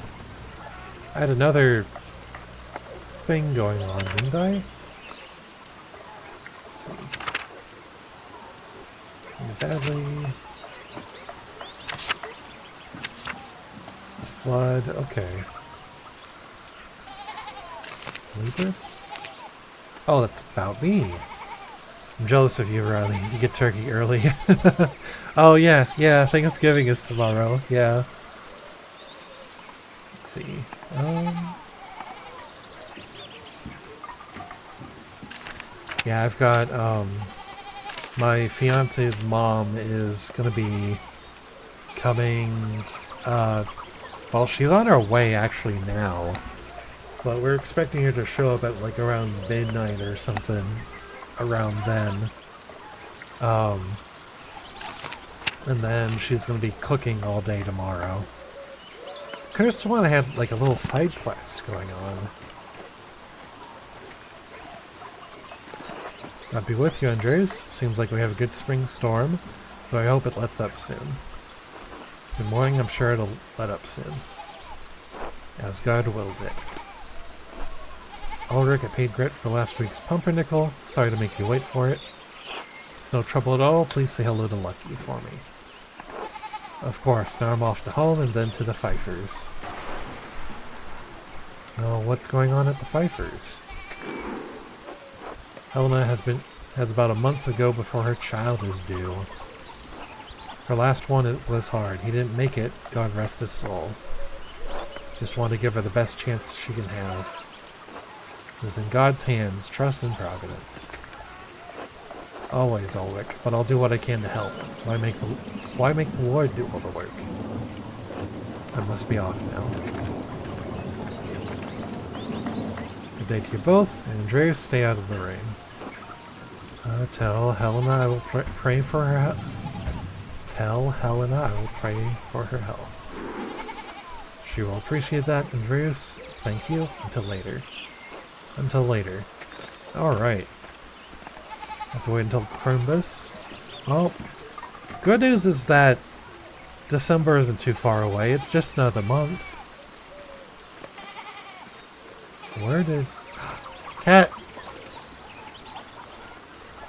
another thing going on, didn't I? Let's see. Badly. Flood, okay. Sleepless? Oh, that's about me. I'm jealous of you, Riley. You get turkey early. Oh, yeah, Thanksgiving is tomorrow, yeah. Let's see. Yeah, I've got, my fiance's mom is gonna be coming, well, she's on her way actually now. But we're expecting her to show up at like around midnight or something around then. And then she's gonna be cooking all day tomorrow. Could've sworn I had like a little side quest going on. I'll be with you, Andreas. Seems like we have a good spring storm, though I hope it lets up soon. Good morning, I'm sure it'll let up soon. As God wills it. Ulrich, I paid Grit for last week's pumpernickel. Sorry to make you wait for it. It's no trouble at all. Please say hello to Lucky for me. Of course, now I'm off to home and then to the Pfeiffers. Oh, what's going on at the Pfeiffers? Helena has about a month to go before her child is due. Her last one, it was hard. He didn't make it, God rest his soul. Just want to give her the best chance she can have. It is in God's hands, trust in Providence. Always, Ulrich, but I'll do what I can to help. Why make the Lord do all the work? I must be off now. day to you both, and Andreas, stay out of the rain. Tell Helena I will pray for her. Tell Helena I will pray for her health. She will appreciate that, Andreas. Thank you. Until later. Until later. Alright. Have to wait until Crimbus. Well, good news is that December isn't too far away. It's just another month. Where did... Cat!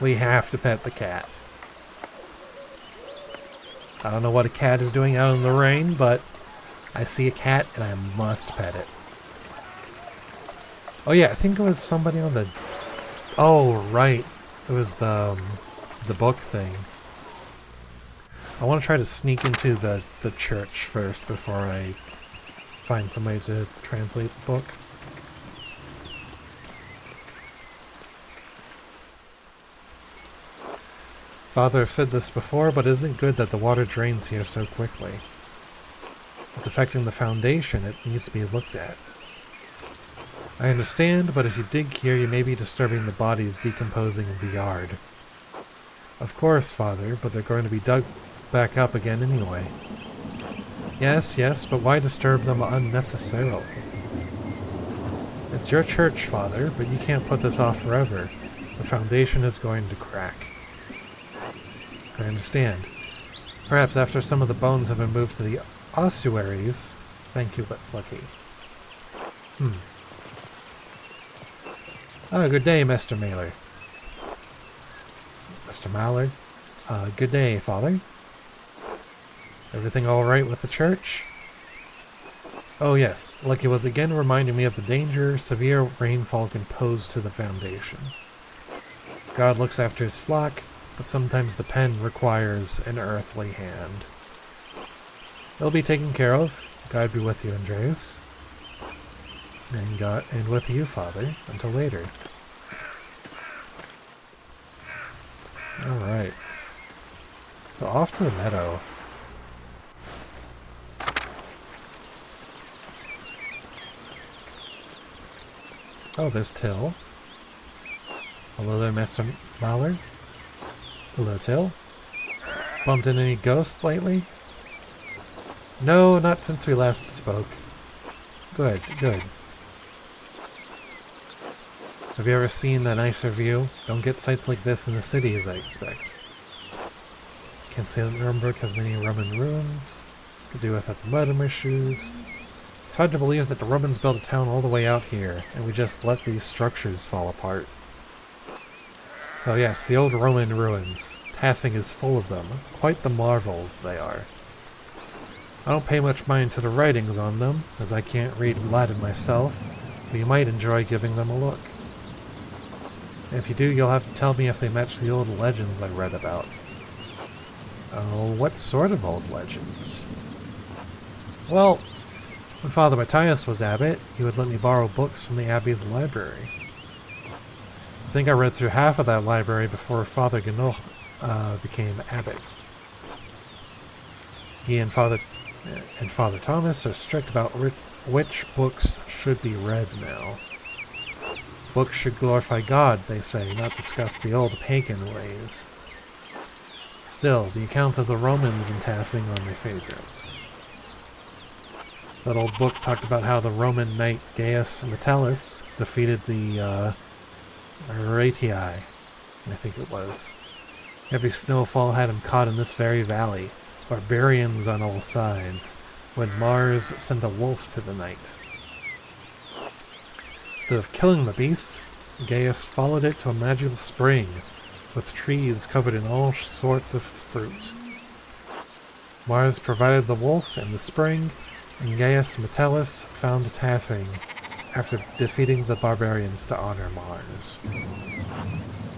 We have to pet the cat. I don't know what a cat is doing out in the rain, but I see a cat and I must pet it. Oh yeah, I think it was somebody on the... Oh, right. It was the book thing. I want to try to sneak into the church first before I find somebody to translate the book. Father, I've said this before, but isn't it good that the water drains here so quickly? It's affecting the foundation. It needs to be looked at. I understand, but if you dig here, you may be disturbing the bodies decomposing in the yard. Of course, Father, but they're going to be dug back up again anyway. Yes, yes, but why disturb them unnecessarily? It's your church, Father, but you can't put this off forever. The foundation is going to crack. I understand. Perhaps after some of the bones have been moved to the ossuaries. Thank you, Lucky. Oh, good day, Mr. Mallard. Mr. Mallard. Good day, Father. Everything all right with the church? Oh yes, Lucky was again reminding me of the danger severe rainfall can pose to the foundation. God looks after his flock, but sometimes the pen requires an earthly hand. It'll be taken care of. God be with you, Andreas. And with you, Father, until later. Alright. So off to the meadow. Oh, there's Till. Hello there, Mr. Mallard. Hello, Till. Bumped into any ghosts lately? No, not since we last spoke. Good, good. Have you ever seen a nicer view? Don't get sights like this in the city, as I expect. Can't say that Nuremberg has many Roman ruins. Could do without the mud in my shoes. It's hard to believe that the Romans built a town all the way out here, and we just let these structures fall apart. Oh yes, the old Roman ruins. Tassing is full of them. Quite the marvels they are. I don't pay much mind to the writings on them, as I can't read Latin myself, but you might enjoy giving them a look. If you do, you'll have to tell me if they match the old legends I read about. Oh, what sort of old legends? Well, when Father Matthias was abbot, he would let me borrow books from the abbey's library. I think I read through half of that library before Father Ganot became abbot. He and Father Thomas are strict about which books should be read now. Books should glorify God, they say, not discuss the old pagan ways. Still, the accounts of the Romans in Tassing are my favorite. That old book talked about how the Roman knight Gaius Metellus defeated the Aratii, I think it was. Every snowfall had him caught in this very valley, barbarians on all sides, when Mars sent a wolf to the night. Instead of killing the beast, Gaius followed it to a magical spring, with trees covered in all sorts of fruit. Mars provided the wolf and the spring, and Gaius Metellus found Tassing after defeating the barbarians to honor Mars.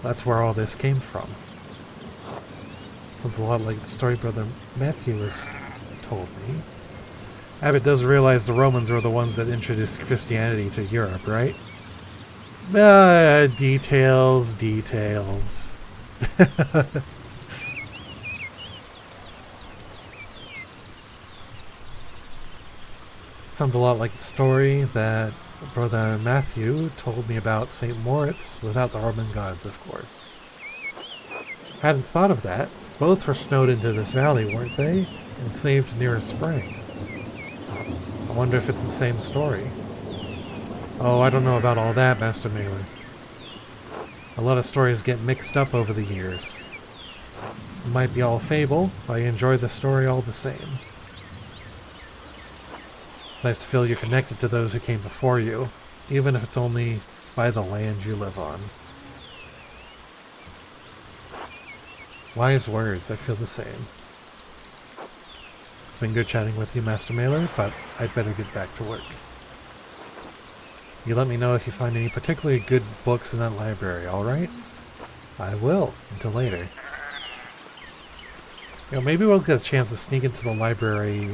That's where all this came from. Sounds a lot like the story Brother Matthew has told me. Abbott does realize the Romans were the ones that introduced Christianity to Europe, right? Details. Sounds a lot like the story that Brother Matthew told me about St. Moritz without the Roman gods, of course. Hadn't thought of that. Both were snowed into this valley, weren't they? And saved near a spring. I wonder if it's the same story. Oh, I don't know about all that, Master Mailer. A lot of stories get mixed up over the years. It might be all fable, but I enjoy the story all the same. It's nice to feel you're connected to those who came before you, even if it's only by the land you live on. Wise words, I feel the same. It's been good chatting with you, Master Mailer, but I'd better get back to work. You let me know if you find any particularly good books in that library, alright? I will, until later. You know, maybe we'll get a chance to sneak into the library,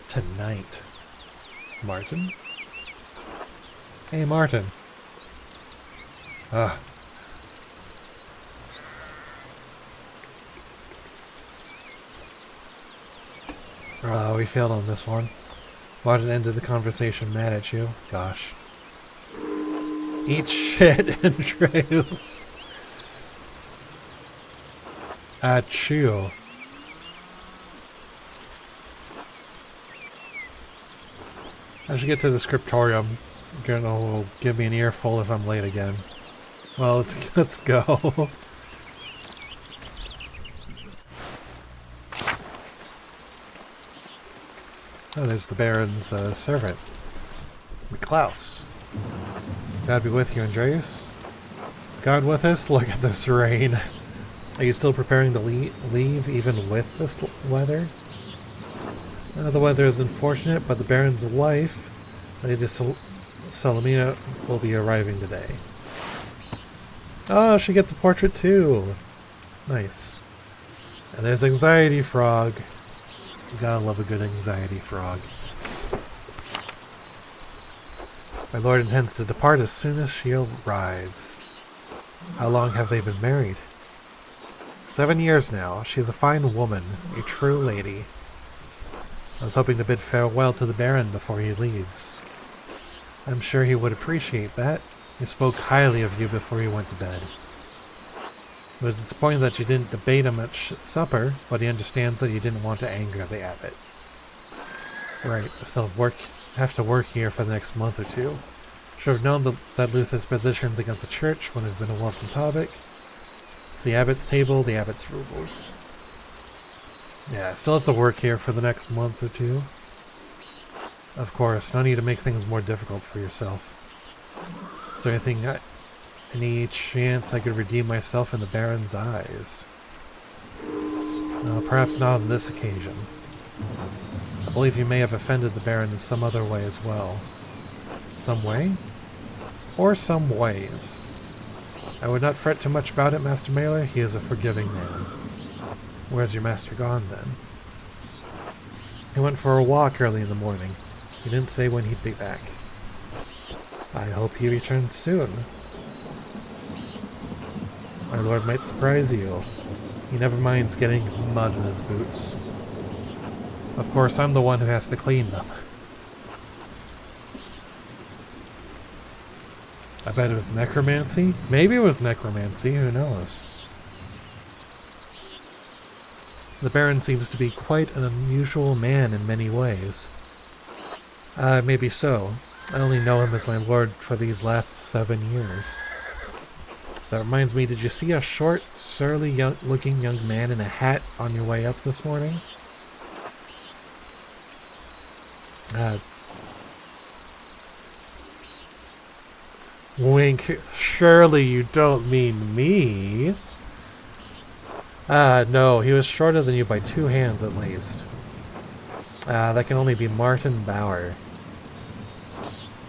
tonight. Martin? Hey, Martin. Ugh. We failed on this one. Martin ended the conversation mad at you. Gosh. Eat shit, Andreas. Achoo. I should get to the scriptorium. Gonna will give me an earful if I'm late again. Well, let's go. Oh, there's the Baron's servant, Klaus. God be with you, Andreas. Is God with us? Look at this rain. Are you still preparing to leave even with this weather? The weather is unfortunate, but the Baron's wife, Lady Salamina, will be arriving today. Oh, she gets a portrait too. Nice. And there's Anxiety Frog. You gotta love a good Anxiety Frog. My lord intends to depart as soon as she arrives. How long have they been married? 7 years now. She is a fine woman, a true lady. I was hoping to bid farewell to the Baron before he leaves. I'm sure he would appreciate that. He spoke highly of you before he went to bed. It was disappointing that you didn't debate him at supper, but he understands that you didn't want to anger the abbot. Right, I still have to work here for the next month or two. Should have known that Luther's positions against the church would have been a welcome topic. It's the abbot's table, the abbot's rubles. Yeah, I still have to work here for the next month or two. Of course, no need to make things more difficult for yourself. Is there anything any chance I could redeem myself in the Baron's eyes? Perhaps not on this occasion. I believe you may have offended the Baron in some other way as well. Some way? Or some ways. I would not fret too much about it, Master Mailer. He is a forgiving man. Where's your master gone, then? He went for a walk early in the morning. He didn't say when he'd be back. I hope he returns soon. My lord might surprise you. He never minds getting mud in his boots. Of course, I'm the one who has to clean them. I bet it was necromancy? Maybe it was necromancy, who knows? The Baron seems to be quite an unusual man in many ways. Maybe so. I only know him as my lord for these last 7 years. That reminds me, did you see a short, surly looking young man in a hat on your way up this morning? Wink, surely you don't mean me. No, he was shorter than you by 2 hands at least. That can only be Martin Bauer.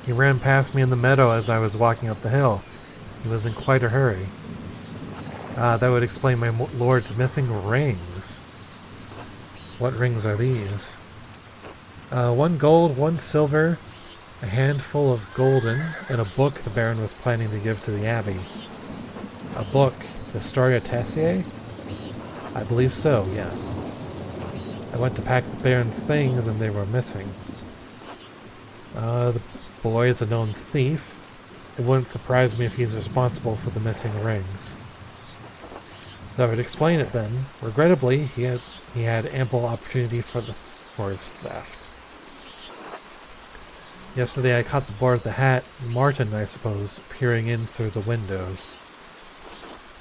He ran past me in the meadow as I was walking up the hill. He was in quite a hurry. That would explain my lord's missing rings. What rings are these? 1 gold, 1 silver, a handful of golden, and a book the Baron was planning to give to the Abbey. A book? Historia Tessier? I believe so, yes. I went to pack the Baron's things and they were missing. The boy is a known thief. It wouldn't surprise me if he's responsible for the missing rings. That would explain it then. Regrettably, he had ample opportunity for his theft. Yesterday I caught the boy with the hat, Martin I suppose, peering in through the windows.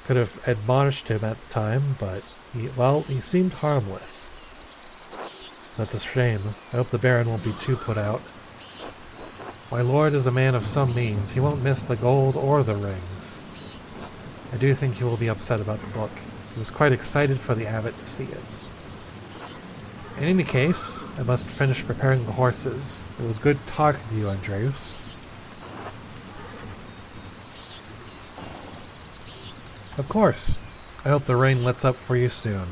Could have admonished him at the time, but he seemed harmless. That's a shame. I hope the Baron won't be too put out. My lord is a man of some means. He won't miss the gold or the rings. I do think he will be upset about the book. He was quite excited for the abbot to see it. In any case, I must finish preparing the horses. It was good talking to you, Andreas. Of course. I hope the rain lets up for you soon.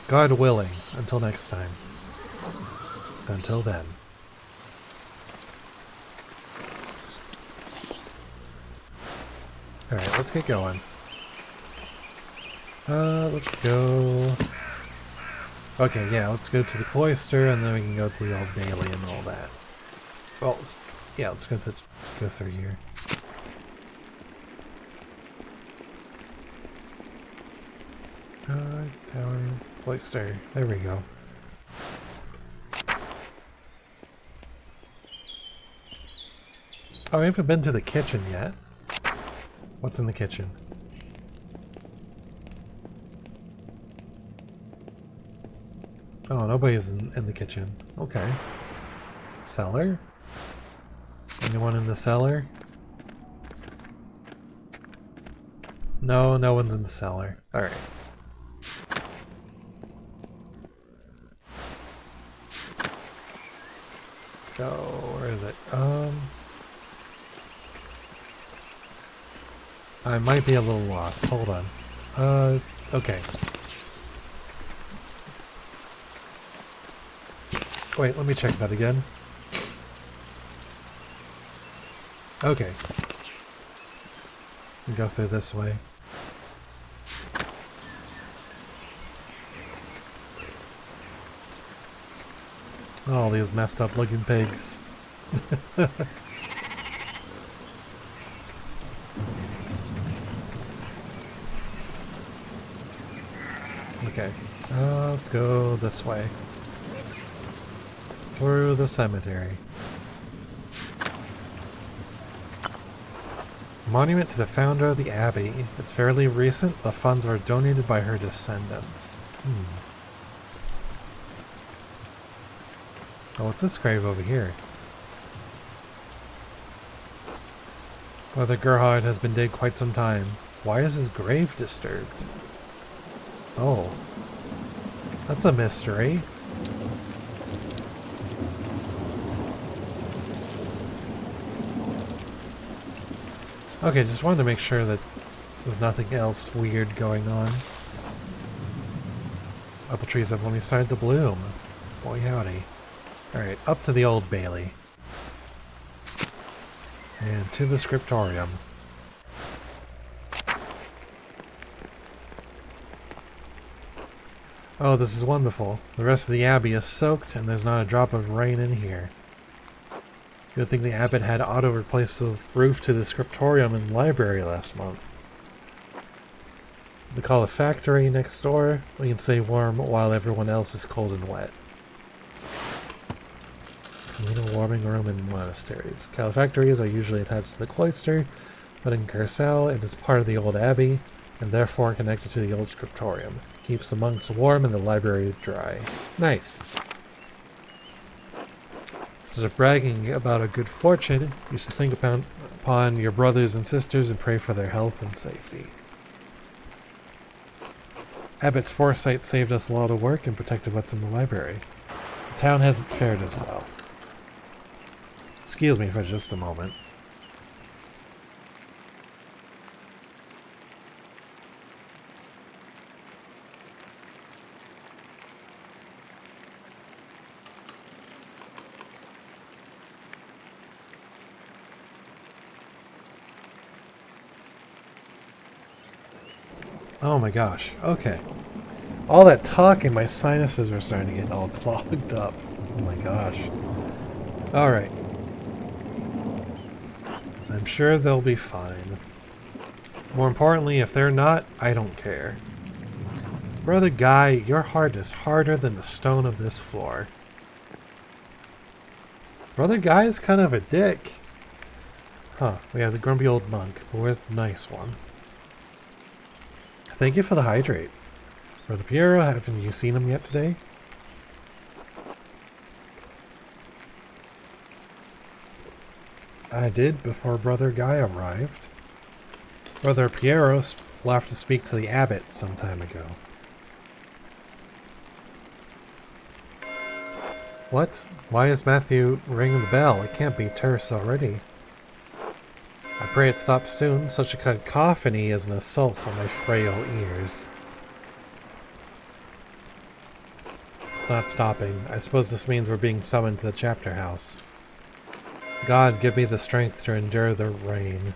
God willing, until next time. Until then. Alright, let's get going. Let's go... Okay, yeah, let's go to the cloister, and then we can go to the Old Bailey and all that. Well, let's go through here. Tower, cloister. There we go. Oh, I haven't been to the kitchen yet. What's in the kitchen? Oh, nobody's in the kitchen. Okay. Cellar? Anyone in the cellar? No, no one's in the cellar. Alright. Go, where is it? I might be a little lost. Hold on. Okay. Wait, let me check that again. Okay. We go through this way. Oh, these messed up looking pigs. Okay, let's go this way. Through the cemetery. Monument to the founder of the abbey. It's fairly recent. The funds were donated by her descendants. Oh, what's this grave over here? Brother Gerhard has been dead quite some time. Why is his grave disturbed? Oh. That's a mystery. Okay, just wanted to make sure that there's nothing else weird going on. Apple trees have only started to bloom. Boy howdy. Alright, up to the Old Bailey. And to the scriptorium. Oh, this is wonderful. The rest of the abbey is soaked, and there's not a drop of rain in here. Good thing the abbot had auto replace the roof to the scriptorium and library last month. We call a factory next door. We can stay warm while everyone else is cold and wet. Communal warming room in monasteries. Calefactories are usually attached to the cloister, but in Curacao it is part of the old abbey, and therefore connected to the old scriptorium. Keeps the monks warm and the library dry. Nice! Instead of bragging about a good fortune, you should think upon your brothers and sisters and pray for their health and safety. Abbott's foresight saved us a lot of work and protected what's in the library. The town hasn't fared as well. Excuse me for just a moment. Oh my gosh, okay. All that talking, my sinuses were starting to get all clogged up. Oh my gosh. Alright. I'm sure they'll be fine. More importantly, if they're not, I don't care. Brother Guy, your heart is harder than the stone of this floor. Brother Guy is kind of a dick. Huh, we have the grumpy old monk, but where's the nice one? Thank you for the hydrate. Brother Piero, haven't you seen him yet today? I did before Brother Guy arrived. Brother Piero left to speak to the abbot some time ago. What? Why is Matthew ringing the bell? It can't be terse already. I pray it stops soon. Such a cacophony is an assault on my frail ears. It's not stopping. I suppose this means we're being summoned to the chapter house. God, give me the strength to endure the rain.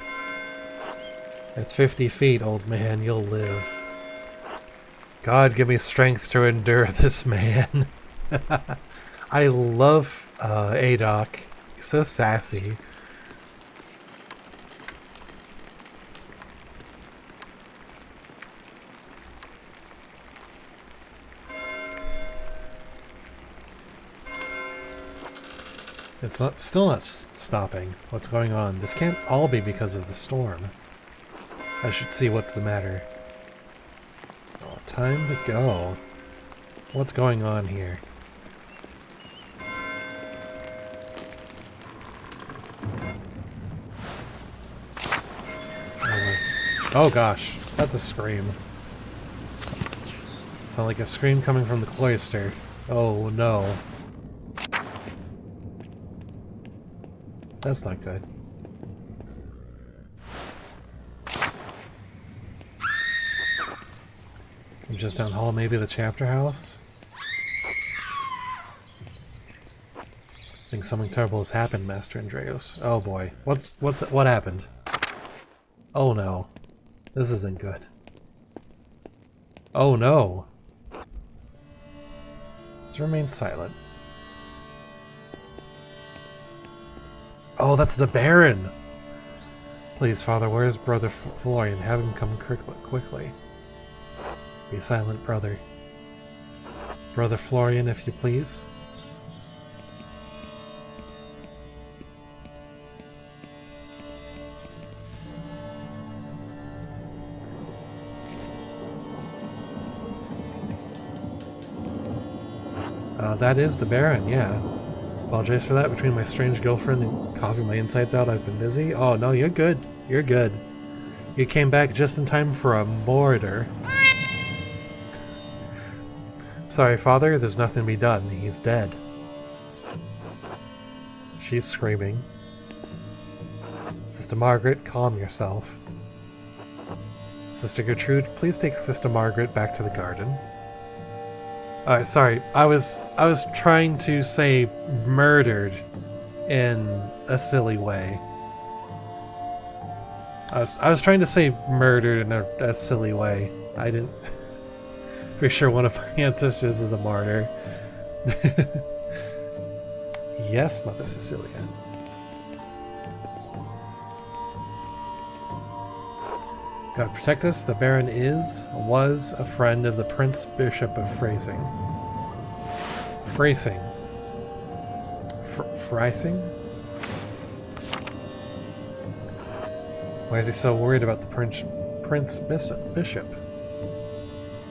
It's 50 feet, old man. You'll live. God, give me strength to endure this man. I love Adoc. He's so sassy. It's still not stopping. What's going on? This can't all be because of the storm. I should see what's the matter. Oh, time to go. What's going on here? Oh gosh, that's a scream. Sound like a scream coming from the cloister. Oh no. That's not good. I'm just down hall, maybe the chapter house? I think something terrible has happened, Master Andreas. Oh boy. What happened? Oh no. This isn't good. Oh no. Let's remain silent. Oh, that's the Baron! Please, Father, where's Brother Florian? Have him come quickly. Be silent, brother. Brother Florian, if you please. That is the Baron, yeah. Apologize for that. Between my strange girlfriend and coughing my insides out, I've been busy. Oh, no, you're good. You're good. You came back just in time for a murder. Sorry, Father, there's nothing to be done. He's dead. She's screaming. Sister Margaret, calm yourself. Sister Gertrude, please take Sister Margaret back to the garden. Sorry, I was trying to say murdered in a silly way. I was trying to say murdered in a silly way. I didn't. Pretty sure one of my ancestors is a martyr. Yes, Mother Cecilia. God protect us, the Baron was a friend of the Prince Bishop of Freising. Freising? Freising? Why is he so worried about the Prince Bishop?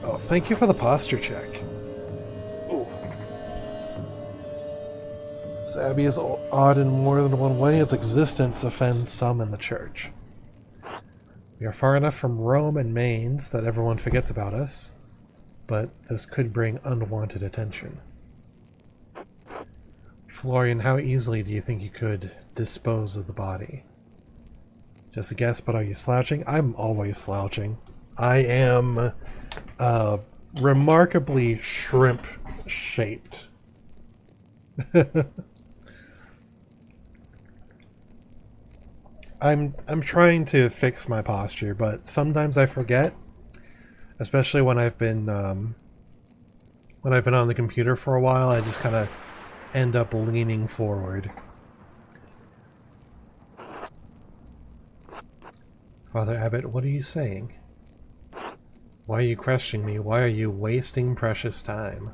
Oh, thank you for the posture check. Ooh. This abbey is odd in more than one way. Its existence offends some in the church. We are far enough from Rome and Mainz that everyone forgets about us, but this could bring unwanted attention. Florian, how easily do you think you could dispose of the body? Just a guess, but are you slouching? I'm always slouching. I am remarkably shrimp-shaped. I'm trying to fix my posture, but sometimes I forget, especially when I've been on the computer for a while. I just kind of end up leaning forward. Father Abbot, what are you saying? Why are you questioning me? Why are you wasting precious time?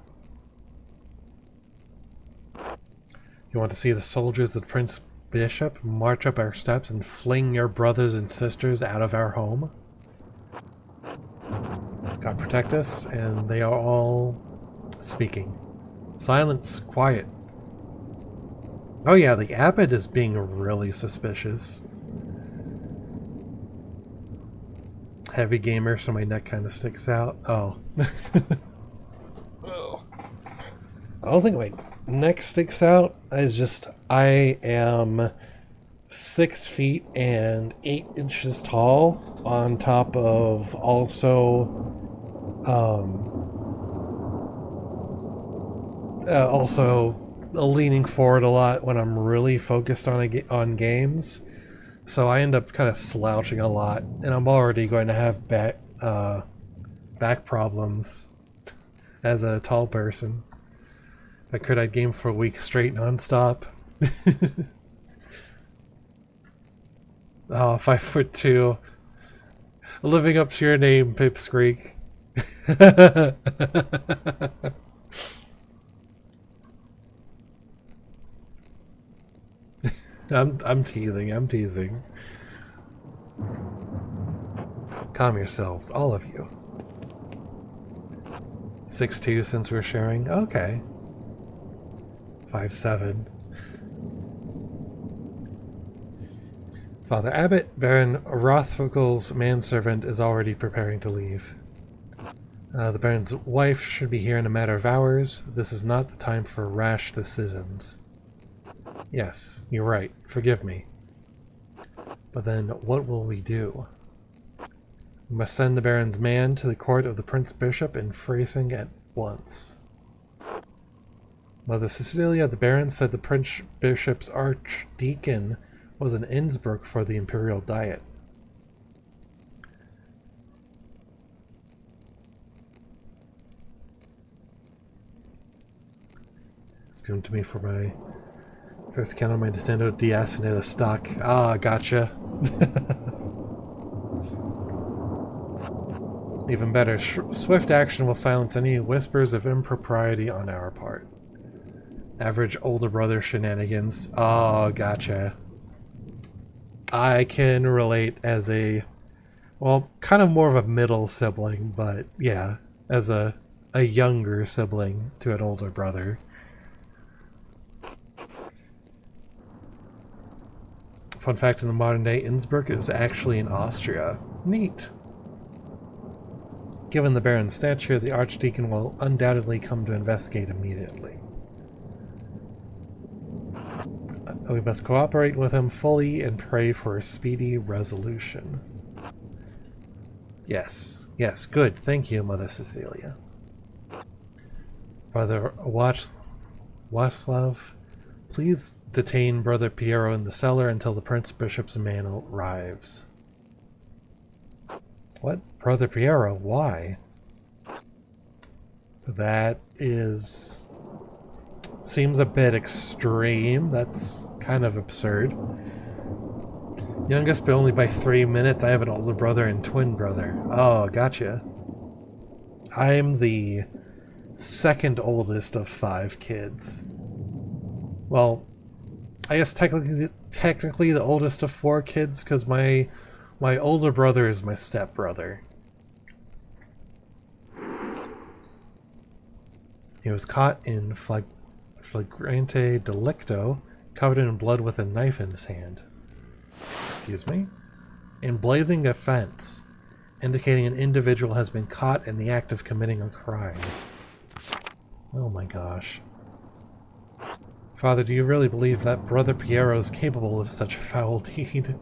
You want to see the soldiers of the Prince Bishop march up our steps and fling your brothers and sisters out of our home? God protect us, and they are all speaking. Silence, quiet. Oh yeah, the abbot is being really suspicious. Heavy gamer, so my neck kind of sticks out. Oh. Oh. I don't think my neck sticks out. I am 6 feet and 8 inches tall, on top of also leaning forward a lot when I'm really focused on games. So I end up kind of slouching a lot, and I'm already going to have back problems as a tall person. If I could, I'd game for a week straight nonstop. Oh, 5'2". Living up to your name, Pipsqueak. I'm teasing, I'm teasing. Calm yourselves, all of you. 6'2" since we're sharing? Okay. 5'7". Father Abbot, Baron Rothfugl's manservant is already preparing to leave. The Baron's wife should be here in a matter of hours. This is not the time for rash decisions. Yes, you're right. Forgive me. But then, what will we do? We must send the Baron's man to the court of the Prince Bishop in Freising at once. Mother Cecilia, the Baron said the Prince Bishop's archdeacon was in Innsbruck for the Imperial Diet. It's given to me for my first account on my Nintendo DS and it is stock. Ah, gotcha. Even better, swift action will silence any whispers of impropriety on our part. Average older brother shenanigans. Oh, gotcha. I can relate as a, well, kind of more of a middle sibling, but yeah, as a younger sibling to an older brother. Fun fact, in the modern day, Innsbruck is actually in Austria. Neat. Given the Baron's stature, the Archdeacon will undoubtedly come to investigate immediately. We must cooperate with him fully and pray for a speedy resolution. Yes, yes, good. Thank you, Mother Cecilia. Brother Václav, please detain Brother Piero in the cellar until the Prince Bishop's man arrives. What? Brother Piero? Why? That seems a bit extreme. That's kind of absurd. Youngest, but only by 3 minutes. I have an older brother and twin brother. Oh, gotcha. I'm the second oldest of 5 kids. Well, I guess technically the oldest of 4 kids, because my older brother is my stepbrother. He was caught in flagrante delicto, covered in blood with a knife in his hand. Excuse me? In blazing offense, indicating an individual has been caught in the act of committing a crime. Oh my gosh. Father, do you really believe that Brother Piero is capable of such a foul deed?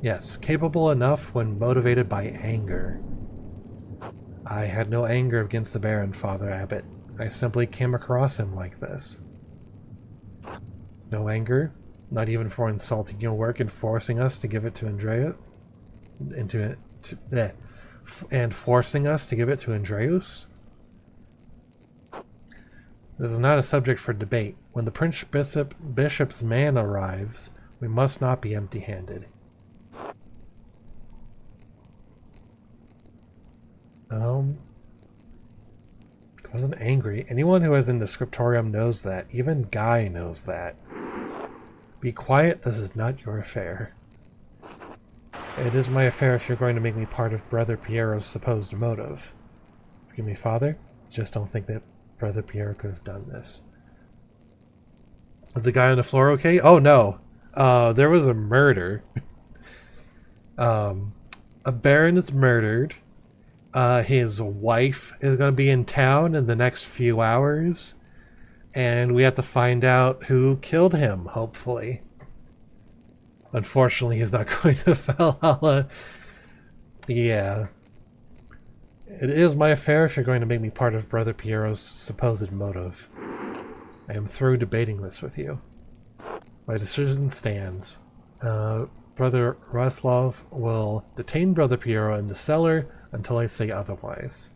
Yes, capable enough when motivated by anger. I had no anger against the Baron, Father Abbot. I simply came across him like this. No anger? Not even for insulting your work and forcing us to give it to Andrea? And forcing us to give it to Andreas? This is not a subject for debate. When the Prince Bishop's man arrives, we must not be empty-handed. I wasn't angry. Anyone who is in the scriptorium knows that. Even Guy knows that. Be quiet, this is not your affair. It is my affair if you're going to make me part of Brother Piero's supposed motive. Forgive me, Father. Just don't think that Brother Piero could have done this. Is the guy on the floor okay? Oh no. There was a murder. A baron is murdered. His wife is going to be in town in the next few hours. And we have to find out who killed him, hopefully. Unfortunately, he's not going to Valhalla. Yeah. It is my affair if you're going to make me part of Brother Piero's supposed motive. I am through debating this with you. My decision stands. Brother Raslov will detain Brother Piero in the cellar until I say otherwise.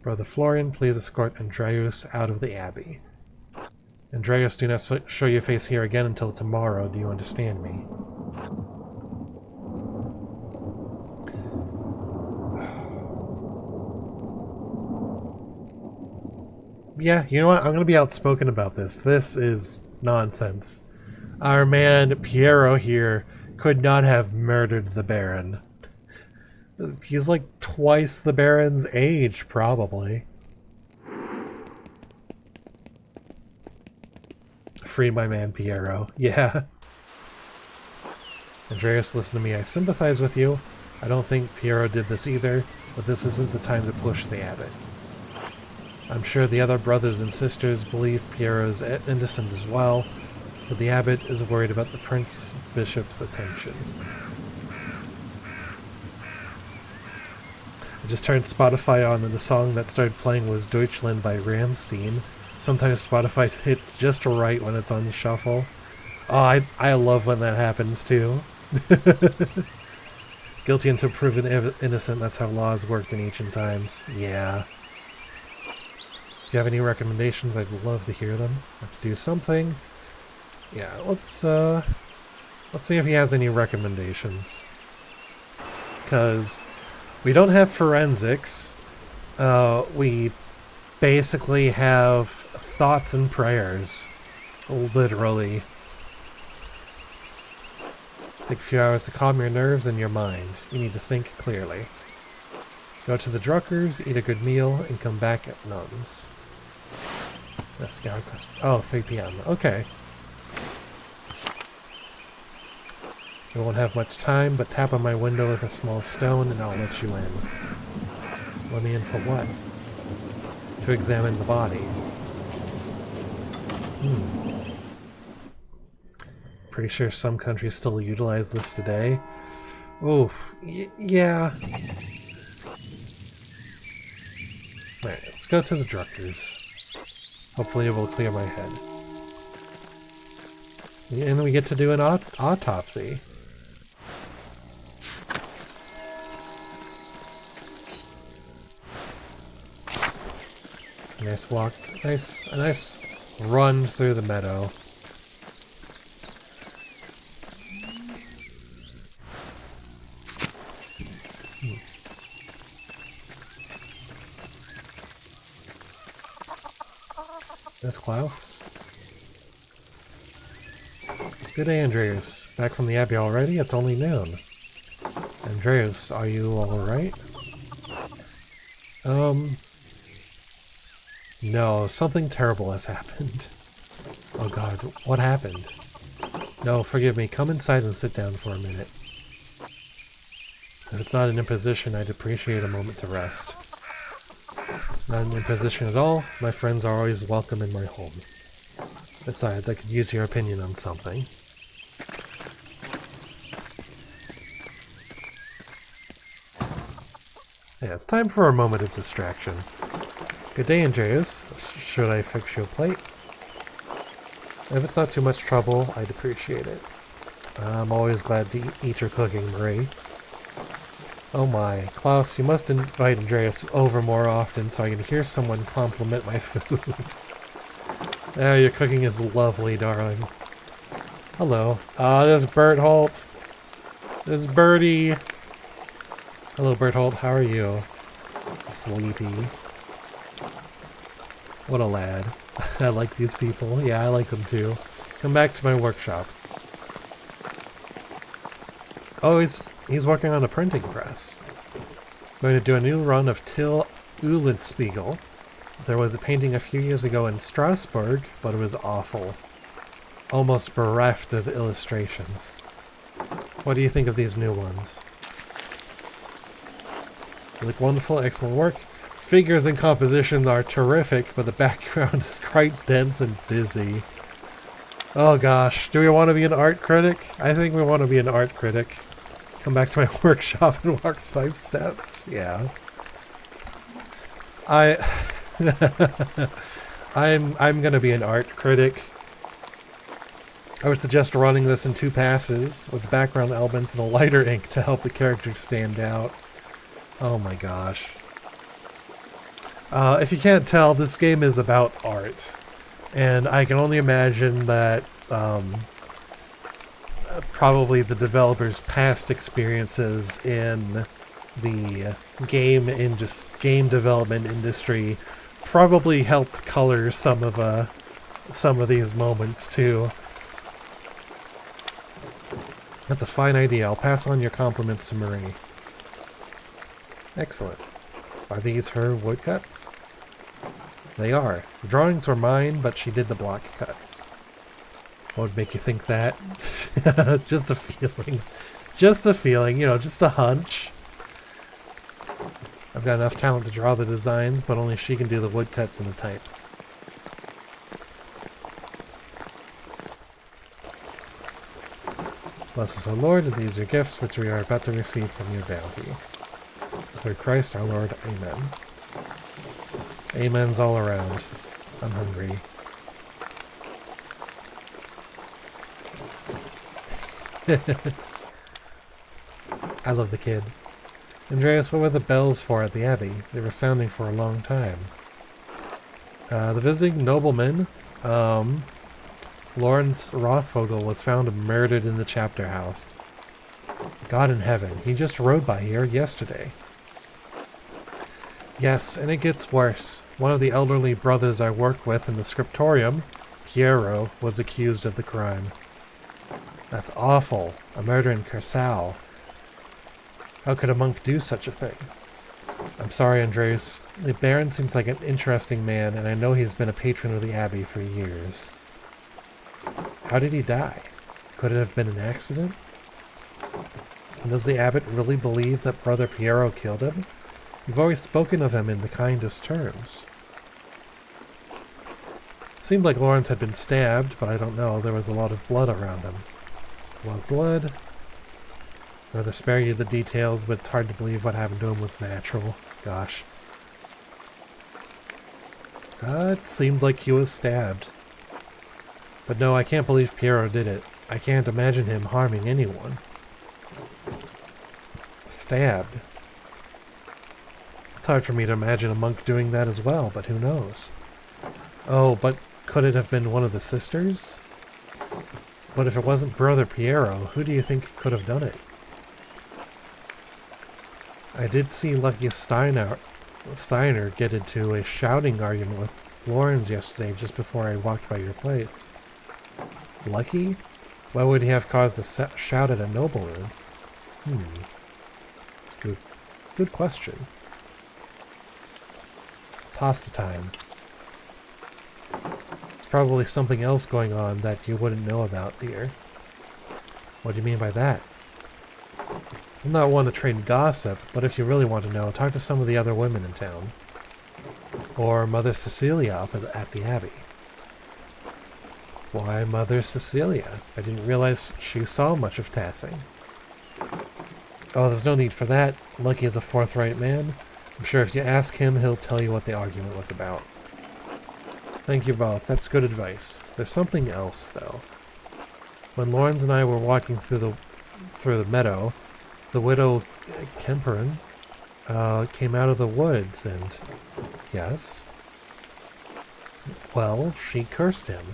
Brother Florian, please escort Andreas out of the abbey. Andreas, do not show your face here again until tomorrow. Do you understand me? Yeah, you know what? I'm going to be outspoken about this. This is nonsense. Our man Piero here could not have murdered the Baron. He's like twice the Baron's age, probably. Free my man Piero. Yeah. Andreas, listen to me. I sympathize with you. I don't think Piero did this either, but this isn't the time to push the abbot. I'm sure the other brothers and sisters believe Piero is innocent as well, but the abbot is worried about the Prince Bishop's attention. I just turned Spotify on and the song that started playing was Deutschland by Rammstein. Sometimes Spotify hits just right when it's on the shuffle. Oh, I love when that happens too. Guilty until proven innocent, that's how laws worked in ancient times. Yeah. If you have any recommendations, I'd love to hear them. I have to do something. Yeah, let's see if he has any recommendations. Because we don't have forensics. We basically have thoughts and prayers. Literally. Take a few hours to calm your nerves and your mind. You need to think clearly. Go to the Druckers, eat a good meal, and come back at nuns. That's the oh, 3 p.m. Okay. I won't have much time, but tap on my window with a small stone and I'll let you in. Let me in for what? To examine the body. Pretty sure some countries still utilize this today. Oof. Yeah. Alright, let's go to the Druckers. Hopefully it will clear my head. And we get to do an autopsy. Nice walk. A nice run through the meadow. That's Klaus. Good day, Andreas. Back from the Abbey already? It's only noon. Andreas, are you alright? No, something terrible has happened. Oh god, what happened? No, forgive me. Come inside and sit down for a minute. If it's not an imposition, I'd appreciate a moment to rest. Not an imposition at all. My friends are always welcome in my home. Besides, I could use your opinion on something. Yeah, it's time for a moment of distraction. Good day, Andreas. Should I fix you a plate? If it's not too much trouble, I'd appreciate it. I'm always glad to eat your cooking, Marie. Oh my. Klaus, you must invite Andreas over more often so I can hear someone compliment my food. Oh, your cooking is lovely, darling. Hello. There's Bert Holt. There's Bertie. Hello, Bert Holt. How are you? Sleepy. What a lad. I like these people. Yeah, I like them too. Come back to my workshop. Oh, he's working on a printing press. Going to do a new run of Till Eulenspiegel. There was a painting a few years ago in Strasbourg, but it was awful. Almost bereft of illustrations. What do you think of these new ones? You look wonderful, excellent work. Figures and composition are terrific, but the background is quite dense and busy. Oh gosh, do we want to be an art critic? I think we want to be an art critic. Come back to my workshop and walk 5 steps. Yeah. I'm gonna be an art critic. I would suggest running this in 2 passes with background elements and a lighter ink to help the characters stand out. Oh my gosh. If you can't tell, this game is about art. And I can only imagine that probably the developer's past experiences in the game development industry probably helped color some of these moments too. That's a fine idea. I'll pass on your compliments to Marie. Excellent. Are these her woodcuts? They are. The drawings were mine, but she did the block cuts. What would make you think that? Just a feeling. Just a feeling, you know, just a hunch. I've got enough talent to draw the designs, but only she can do the woodcuts and the type. Bless us, O Lord, and these are gifts which we are about to receive from your bounty. Through Christ our Lord, Amen. Amens all around. I'm hungry. I love the kid. Andreas, what were the bells for at the Abbey? They were sounding for a long time. The visiting nobleman, Lawrence Rothvogel, was found murdered in the chapter house. God in heaven, he just rode by here yesterday. Yes, and it gets worse. One of the elderly brothers I work with in the scriptorium, Piero, was accused of the crime. That's awful. A murder in Curacao. How could a monk do such a thing? I'm sorry, Andreas. The Baron seems like an interesting man, and I know he's been a patron of the Abbey for years. How did he die? Could it have been an accident? And does the abbot really believe that Brother Piero killed him? You've always spoken of him in the kindest terms. It seemed like Lawrence had been stabbed, but I don't know. There was a lot of blood around him. A lot of blood. I'd rather spare you the details, but it's hard to believe what happened to him was natural. Gosh. It seemed like he was stabbed. But no, I can't believe Piero did it. I can't imagine him harming anyone. Stabbed. It's hard for me to imagine a monk doing that as well, but who knows? Oh, but could it have been one of the sisters? But if it wasn't Brother Piero, who do you think could have done it? I did see Lucky Steiner get into a shouting argument with Lawrence yesterday just before I walked by your place. Lucky? Why would he have caused a shout at a nobleman? It's a good question. Pasta time. There's probably something else going on that you wouldn't know about, dear. What do you mean by that? I'm not one to trade gossip, but if you really want to know, talk to some of the other women in town. Or Mother Cecilia up at the Abbey. Why Mother Cecilia? I didn't realize she saw much of Tassing. Oh, there's no need for that. Lucky is a forthright man. I'm sure if you ask him, he'll tell you what the argument was about. Thank you both. That's good advice. There's something else, though. When Lawrence and I were walking through the meadow, the widow Kemperin came out of the woods and... Yes? Well, she cursed him.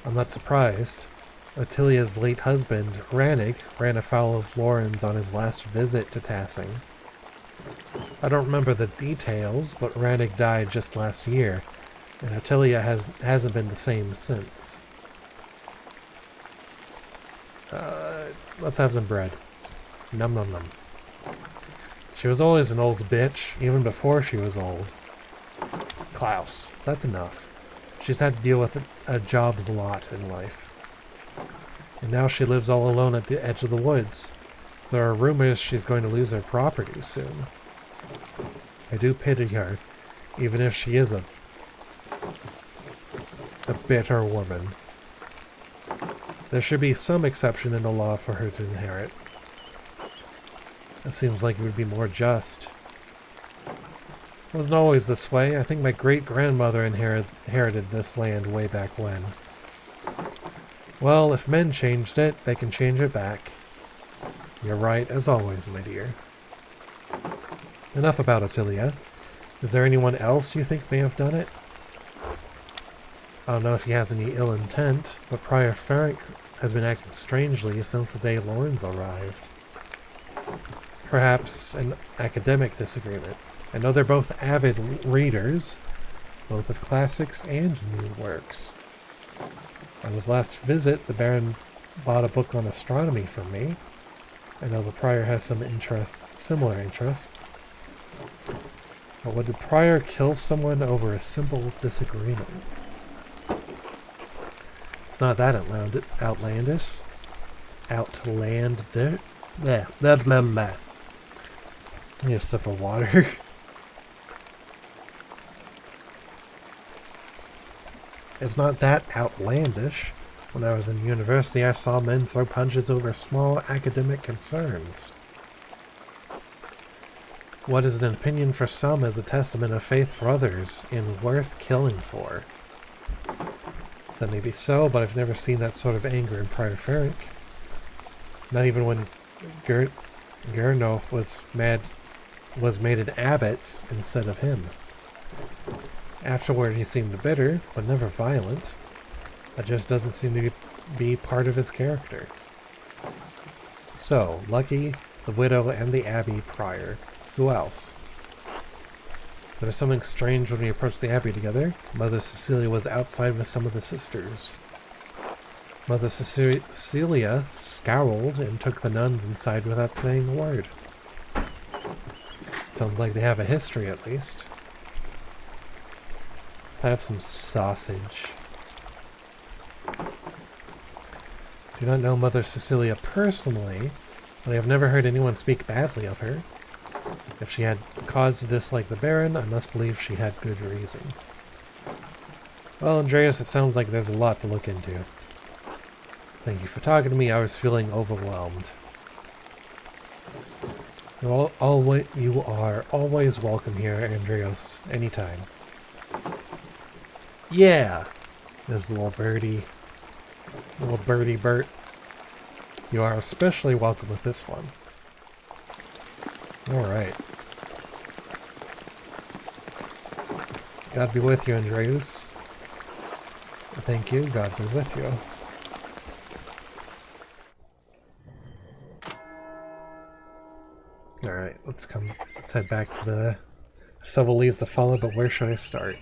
I'm not surprised. Attilia's late husband, Rannig, ran afoul of Lorenz on his last visit to Tassing. I don't remember the details, but Rannig died just last year, and Attilia hasn't been the same since. Let's have some bread. Num num num. She was always an old bitch, even before she was old. Klaus, that's enough. She's had to deal with a job's lot in life. And now she lives all alone at the edge of the woods. There are rumors she's going to lose her property soon. I do pity her, even if she is a bitter woman. There should be some exception in the law for her to inherit. It seems like it would be more just. It wasn't always this way. I think my great-grandmother inherited this land way back when. Well, if men changed it, they can change it back. You're right, as always, my dear. Enough about Attilia. Is there anyone else you think may have done it? I don't know if he has any ill intent, but Prior Ferenc has been acting strangely since the day Lorenz arrived. Perhaps an academic disagreement. I know they're both avid readers, both of classics and new works. On his last visit, the Baron bought a book on astronomy for me. I know the Prior has some similar interests. But would the Prior kill someone over a simple disagreement? It's not that outlandish. Outlandish? Blah, blah, blah, blah. Need a sip of water. It's not that outlandish. When I was in university, I saw men throw punches over small academic concerns. What is an opinion for some is a testament of faith for others, and worth killing for. That may be so, but I've never seen that sort of anger in Prior Ferenc. Not even when Gurno was made an abbot instead of him. Afterward he seemed bitter, but never violent. That just doesn't seem to be part of his character. So, Lucky, the widow, and the Abbey Prior. Who else? There was something strange when we approached the Abbey together. Mother Cecilia was outside with some of the sisters. Mother Cecilia scowled and took the nuns inside without saying a word. Sounds like they have a history, at least. Let's have some sausage. Do not know Mother Cecilia personally, but I have never heard anyone speak badly of her. If she had cause to dislike the Baron, I must believe she had good reason. Well, Andreas, it sounds like there's a lot to look into. Thank you for talking to me. I was feeling overwhelmed. You are always welcome here, Andreas. Anytime. Yeah! There's the little birdie. Little birdie Bert. You are especially welcome with this one. Alright. God be with you, Andreas. Thank you. God be with you. Alright, let's head back to the several leads to follow, but where should I start?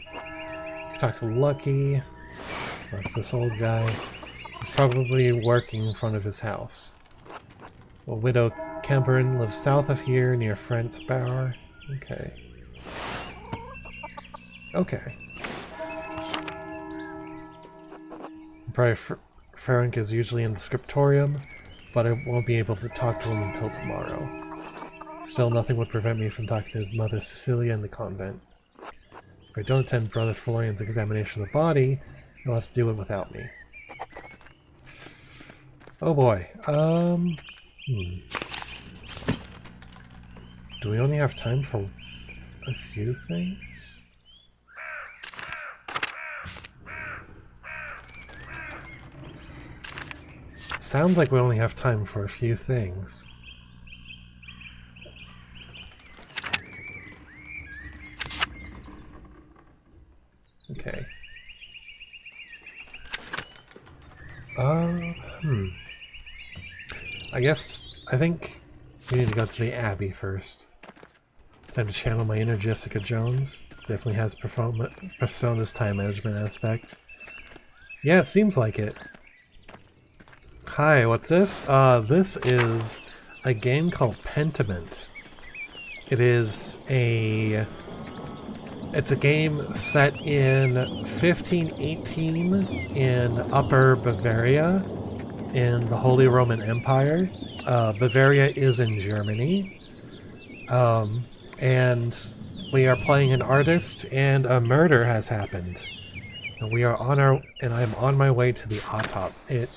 Talk to Lucky. That's this old guy. He's probably working in front of his house. Well, Widow Kemperin lives south of here, near Frant's Bower. Okay. Okay. Probably Ferenc is usually in the scriptorium, but I won't be able to talk to him until tomorrow. Still, nothing would prevent me from talking to Mother Cecilia in the convent. If I don't attend Brother Florian's examination of the body, he'll have to do it without me. Oh boy. Do we only have time for a few things? It sounds like we only have time for a few things. Hmm. I think we need to go to the Abbey first. Time to channel my inner Jessica Jones. Definitely has Persona's time management aspect. Yeah, it seems like it. Hi, what's this? This is a game called Pentiment. It's a game set in 1518 in Upper Bavaria in the Holy Roman Empire. Bavaria is in Germany. And we are playing an artist and a murder has happened. And I'm on my way to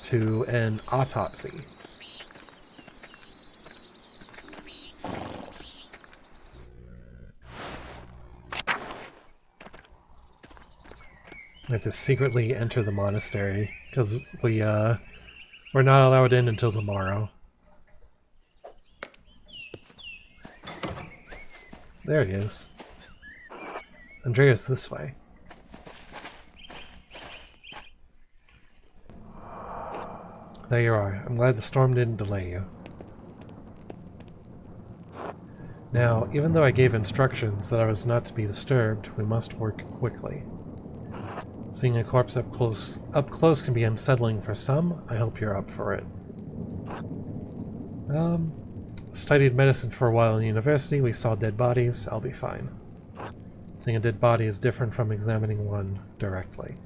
to an autopsy. We have to secretly enter the monastery because we're not allowed in until tomorrow. There he is. Andreas, this way. There you are. I'm glad the storm didn't delay you. Now, even though I gave instructions that I was not to be disturbed, we must work quickly. Seeing a corpse up close can be unsettling for some. I hope you're up for it. Studied medicine for a while in university. We saw dead bodies. I'll be fine. Seeing a dead body is different from examining one directly.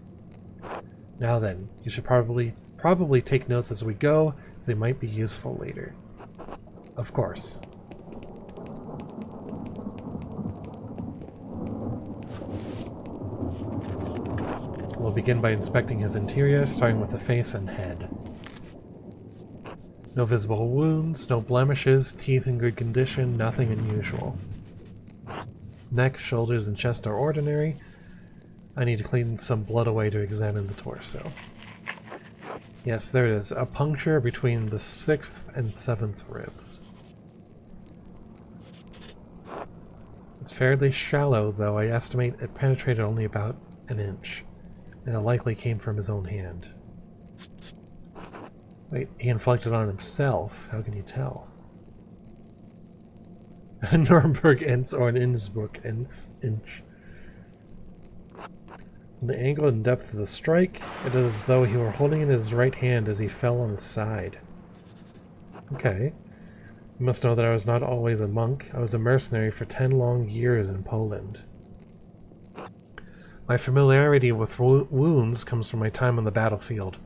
Now then, you should probably take notes as we go. They might be useful later. Of course. We'll begin by inspecting his interior, starting with the face and head. No visible wounds, no blemishes, teeth in good condition, nothing unusual. Neck, shoulders, and chest are ordinary. I need to clean some blood away to examine the torso. Yes, there it is. A puncture between the 6th and 7th ribs. It's fairly shallow, though. I estimate it penetrated only about an inch. And it likely came from his own hand. Wait, he inflicted on himself. How can you tell? A Nuremberg Inch or an Innsbruck Inch. The angle and depth of the strike, it is as though he were holding it in his right hand as he fell on his side. Okay. You must know that I was not always a monk. I was a mercenary for 10 long years in Poland. My familiarity with wounds comes from my time on the battlefield.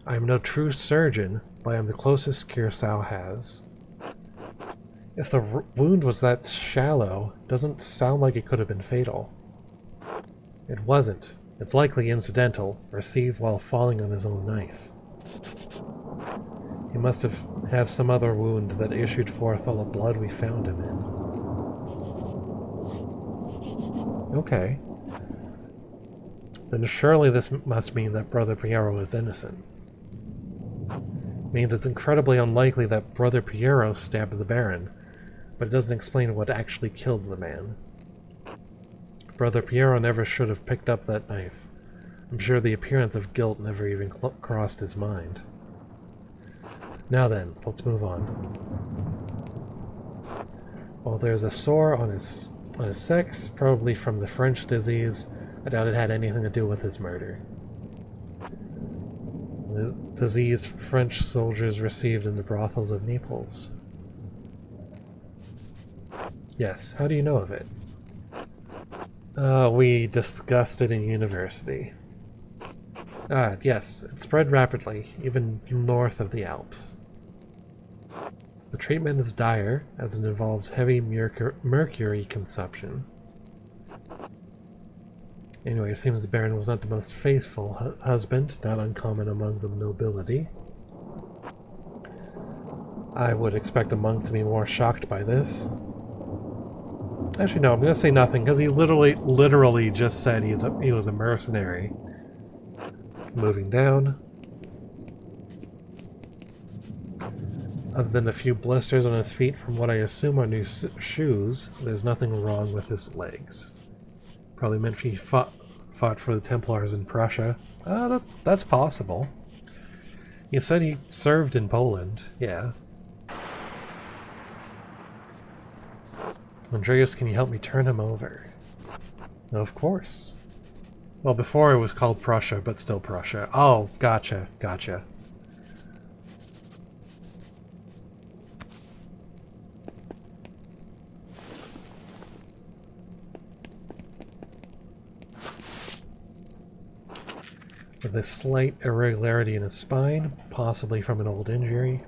I am no true surgeon, but I am the closest Curacao has. If the wound was that shallow, it doesn't sound like it could have been fatal. It wasn't. It's likely incidental, received while falling on his own knife. He must have some other wound that issued forth all the blood we found him in. Okay. Then surely this must mean that Brother Piero is innocent. It means it's incredibly unlikely that Brother Piero stabbed the Baron, but it doesn't explain what actually killed the man. Brother Piero never should have picked up that knife. I'm sure the appearance of guilt never even crossed his mind. Now then, let's move on. Well, there's a sore on his sex, probably from the French disease. I doubt it had anything to do with his murder. The disease French soldiers received in the brothels of Naples. Yes, how do you know of it? We discussed it in university. Yes, it spread rapidly, even north of the Alps. The treatment is dire, as it involves heavy mercury consumption. Anyway, it seems the Baron was not the most faithful husband, not uncommon among the nobility. I would expect a monk to be more shocked by this. Actually, no, I'm going to say nothing, because he literally just said he was a mercenary. Moving down. Other than a few blisters on his feet from what I assume are new shoes, there's nothing wrong with his legs. Probably meant he fought for the Templars in Prussia. That's possible. You said he served in Poland. Yeah. Andreas, can you help me turn him over? Of course. Well, before it was called Prussia, but still Prussia. Oh, gotcha, gotcha. There's a slight irregularity in his spine, possibly from an old injury.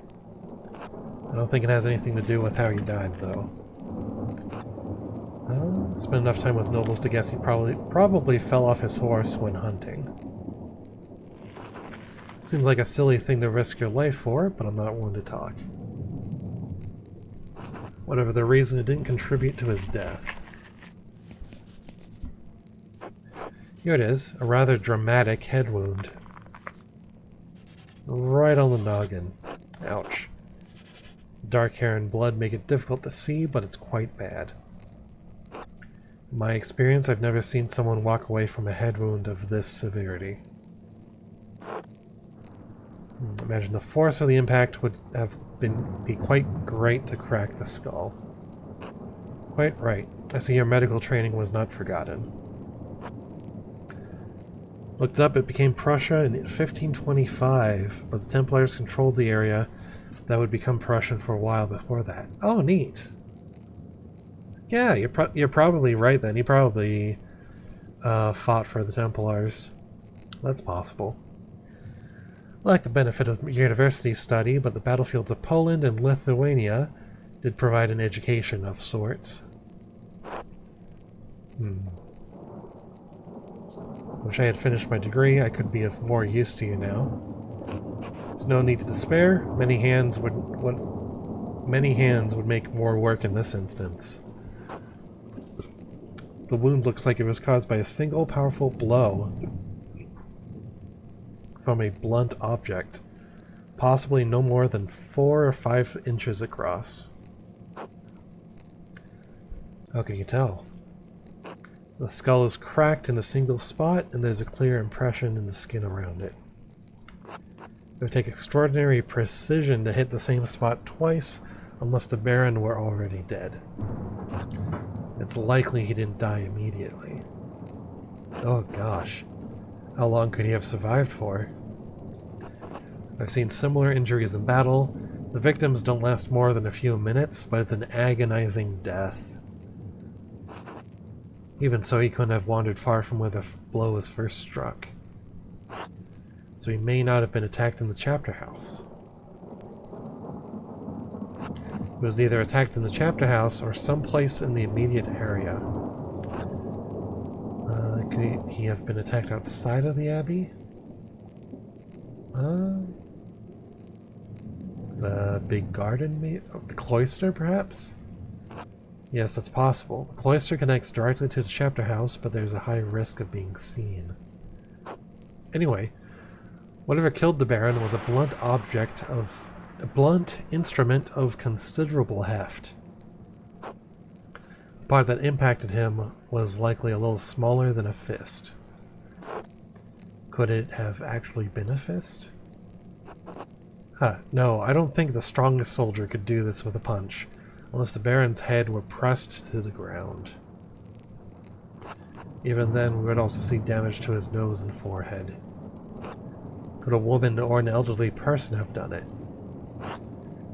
I don't think it has anything to do with how he died, though. Spent enough time with nobles to guess he probably fell off his horse when hunting. Seems like a silly thing to risk your life for, but I'm not one to talk. Whatever the reason, it didn't contribute to his death. Here it is, a rather dramatic head wound. Right on the noggin. Ouch. Dark hair and blood make it difficult to see, but it's quite bad. In my experience, I've never seen someone walk away from a head wound of this severity. Imagine the force of the impact would have be quite great to crack the skull. Quite right. I see your medical training was not forgotten. Looked up, it became Prussia in 1525, but the Templars controlled the area that would become Prussian for a while before that. Oh, neat. Yeah, you're probably right then. He probably fought for the Templars. That's possible. I like the benefit of university study, but the battlefields of Poland and Lithuania did provide an education of sorts. Wish I had finished my degree. I could be of more use to you now. There's no need to despair. Many hands would make more work in this instance. The wound looks like it was caused by a single powerful blow from a blunt object, possibly no more than 4 or 5 inches across. How can you tell? The skull is cracked in a single spot, and there's a clear impression in the skin around it. It would take extraordinary precision to hit the same spot twice, unless the Baron were already dead. It's likely he didn't die immediately. Oh gosh. How long could he have survived for? I've seen similar injuries in battle. The victims don't last more than a few minutes, but it's an agonizing death. Even so, he couldn't have wandered far from where the blow was first struck. So he may not have been attacked in the chapter house. He was either attacked in the chapter house or someplace in the immediate area. Could he have been attacked outside of the abbey? The big garden, the cloister, perhaps? Yes, that's possible. The cloister connects directly to the chapter house, but there's a high risk of being seen. Anyway, whatever killed the Baron was a blunt instrument of considerable heft. The part that impacted him was likely a little smaller than a fist. Could it have actually been a fist? No, I don't think the strongest soldier could do this with a punch, unless the Baron's head were pressed to the ground. Even then, we would also see damage to his nose and forehead. Could a woman or an elderly person have done it?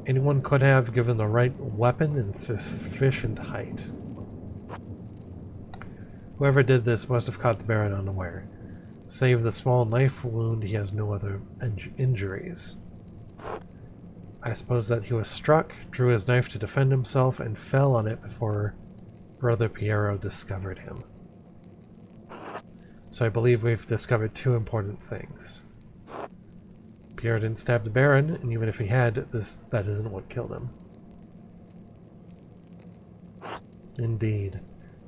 Anyone could have, given the right weapon and sufficient height. Whoever did this must have caught the Baron unaware. Save the small knife wound, he has no other injuries. I suppose that he was struck, drew his knife to defend himself, and fell on it before Brother Piero discovered him. So I believe we've discovered 2 important things. Piero didn't stab the Baron, and even if he had, that isn't what killed him. Indeed.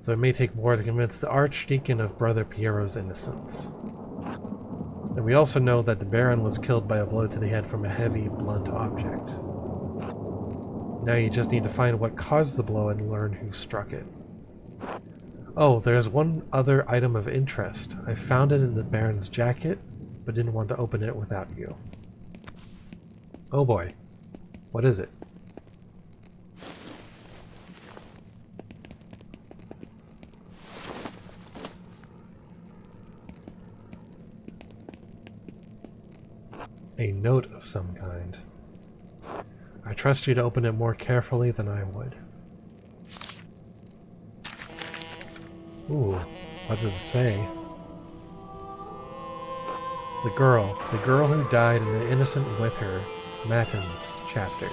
Though it may take more to convince the Archdeacon of Brother Piero's innocence. And we also know that the Baron was killed by a blow to the head from a heavy, blunt object. Now you just need to find what caused the blow and learn who struck it. Oh, there's one other item of interest. I found it in the Baron's jacket, but didn't want to open it without you. Oh boy. What is it? A note of some kind. I trust you to open it more carefully than I would. Ooh, what does it say? The girl who died and the innocent with her. Matins chapter.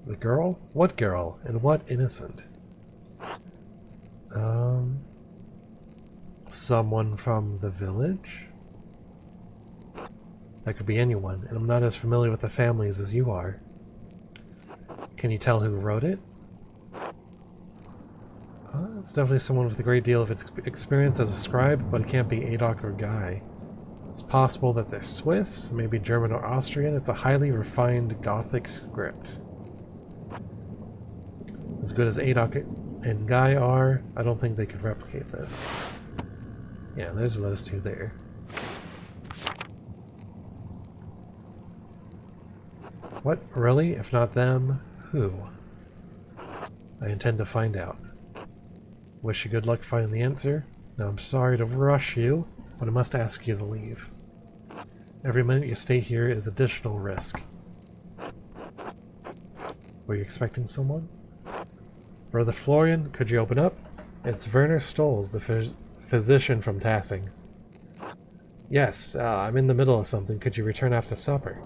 The girl? What girl? And what innocent? Someone from the village? That could be anyone, and I'm not as familiar with the families as you are. Can you tell who wrote it? It's definitely someone with a great deal of experience as a scribe, but it can't be Adok or Guy. It's possible that they're Swiss, maybe German or Austrian. It's a highly refined Gothic script. As good as Adok and Guy are, I don't think they could replicate this. Yeah, there's those two there. What? Really? If not them, who? I intend to find out. Wish you good luck finding the answer. Now I'm sorry to rush you, but I must ask you to leave. Every minute you stay here is additional risk. Were you expecting someone? Brother Florian, could you open up? It's Werner Stolz, the physician from Tassing. Yes, I'm in the middle of something. Could you return after supper?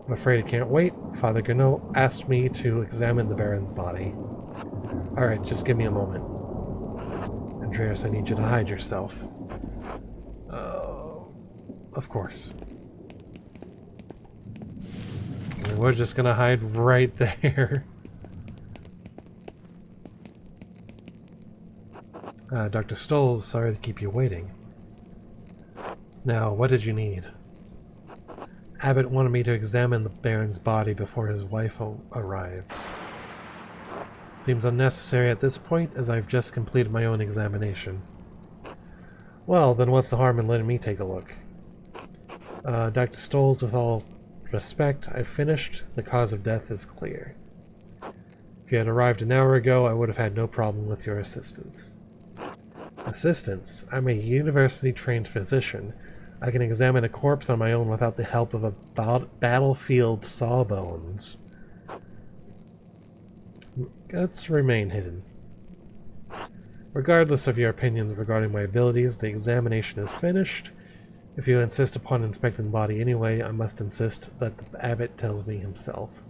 I'm afraid I can't wait. Father Gano asked me to examine the Baron's body. Alright, just give me a moment. Andreas, I need you to hide yourself. Of course. We're just gonna hide right there. Dr. Stolz, sorry to keep you waiting. Now, what did you need? Abbott wanted me to examine the Baron's body before his wife arrives. Seems unnecessary at this point, as I've just completed my own examination. Well, then what's the harm in letting me take a look? Dr. Stolz, with all respect, I've finished. The cause of death is clear. If you had arrived an hour ago, I would have had no problem with your assistance. Assistance? I'm a university-trained physician. I can examine a corpse on my own without the help of a battlefield sawbones. Let's remain hidden. Regardless of your opinions regarding my abilities, the examination is finished. If you insist upon inspecting the body anyway, I must insist that the abbot tells me himself.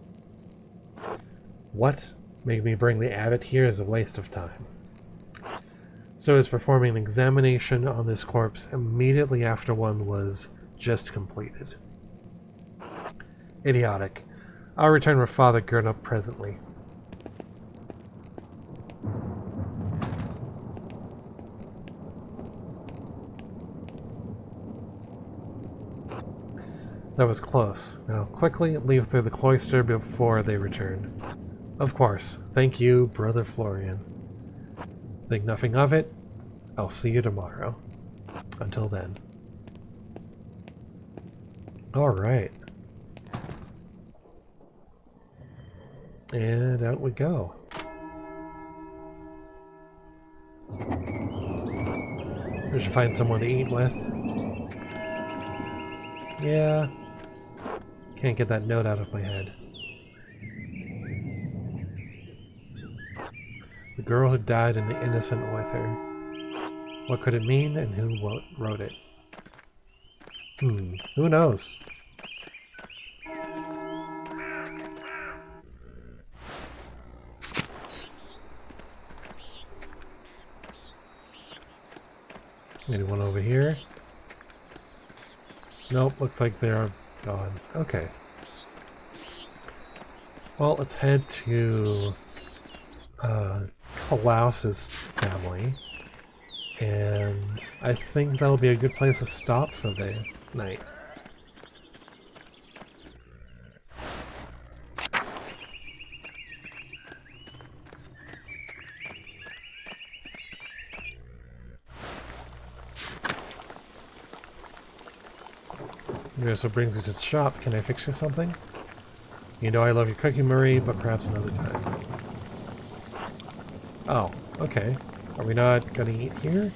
What? Making me bring the abbot here is a waste of time. So is performing an examination on this corpse immediately after one was just completed. Idiotic. I'll return with Father Gurnup presently. That was close. Now quickly leave through the cloister before they return. Of course. Thank you, Brother Florian. Think nothing of it. I'll see you tomorrow. Until then. Alright. And out we go. We should find someone to eat with. Yeah. Can't get that note out of my head. The girl who died and the innocent with her. What could it mean, and who wrote it? Who knows? Anyone over here? Nope, looks like they're gone. Okay. Well, let's head to Klaus's family. And I think that'll be a good place to stop for the night. Okay, so it brings you to the shop. Can I fix you something? You know I love your cooking, Marie, but perhaps another time. Oh, okay. Are we not gonna eat here?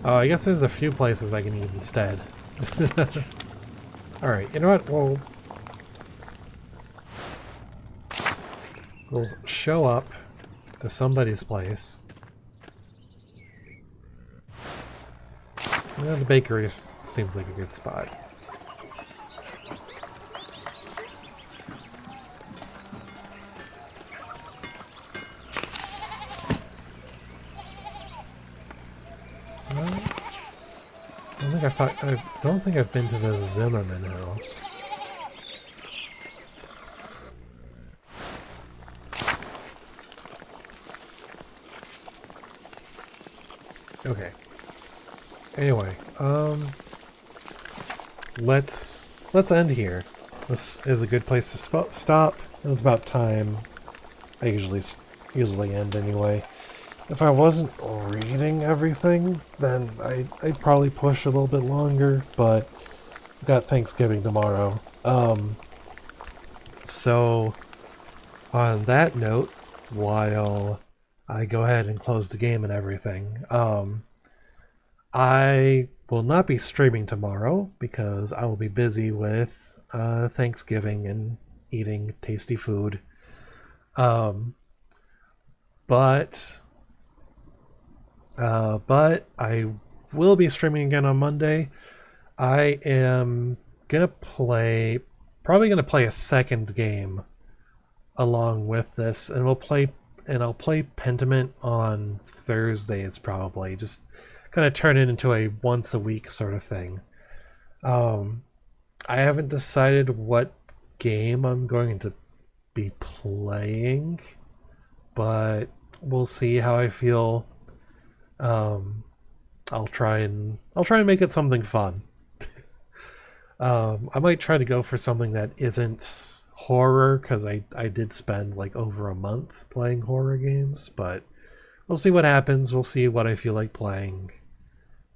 Oh, I guess there's a few places I can eat instead. Alright, you know what? We'll show up to somebody's place. Yeah, the bakery seems like a good spot. I don't think I've been to the Zimmerman house. Okay. Anyway, let's end here. This is a good place to stop. It's about time. I usually end anyway. If I wasn't reading everything, then I'd probably push a little bit longer, but I've got Thanksgiving tomorrow. So on that note, while I go ahead and close the game and everything, I will not be streaming tomorrow because I will be busy with Thanksgiving and eating tasty food. But I will be streaming again on Monday. I am probably gonna play a second game along with this, and I'll play Pentiment on Thursdays probably. Just kind of turn it into a once a week sort of thing. I haven't decided what game I'm going to be playing, but we'll see how I feel. I'll try and make it something fun. I might try to go for something that isn't horror, because I did spend like over a month playing horror games, but we'll see what happens. We'll see what I feel like playing.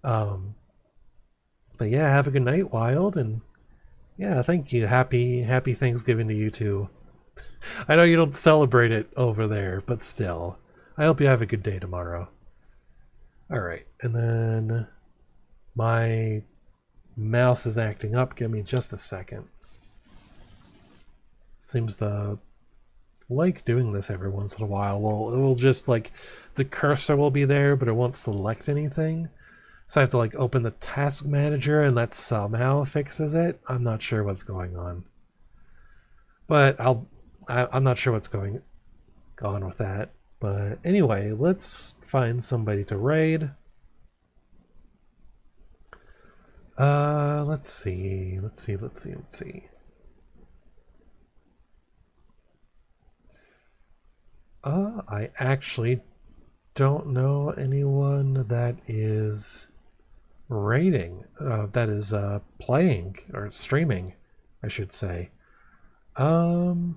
But yeah, have a good night, Wild, and yeah, thank you. Happy Thanksgiving to you too. I know you don't celebrate it over there, but still. I hope you have a good day tomorrow. Alright, and then my mouse is acting up. Give me just a second. Seems to like doing this every once in a while. Well, it will just like, the cursor will be there, but it won't select anything. So I have to like open the task manager, and that somehow fixes it. I'm not sure what's going on. But I'm not sure what's going on with that. But anyway, let's find somebody to raid. Let's see. I actually don't know anyone that is raiding, that is playing or streaming, I should say. Let's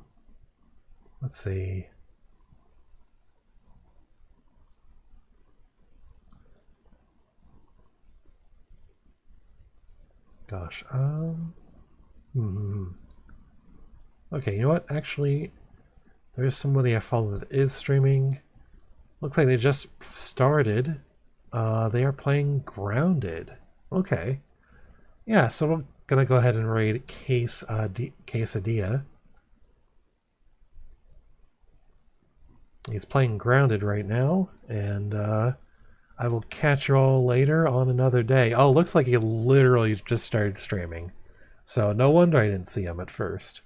see. Gosh, okay, you know what? Actually, there is somebody I follow that is streaming. Looks like they just started. They are playing Grounded. Okay. Yeah, so I'm gonna go ahead and raid Quesadilla. He's playing Grounded right now, and I will catch you all later on another day. Oh, looks like he literally just started streaming. So no wonder I didn't see him at first.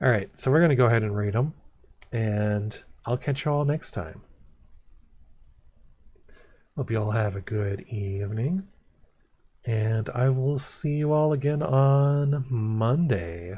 Alright, so we're going to go ahead and raid him. And I'll catch you all next time. Hope you all have a good evening. And I will see you all again on Monday.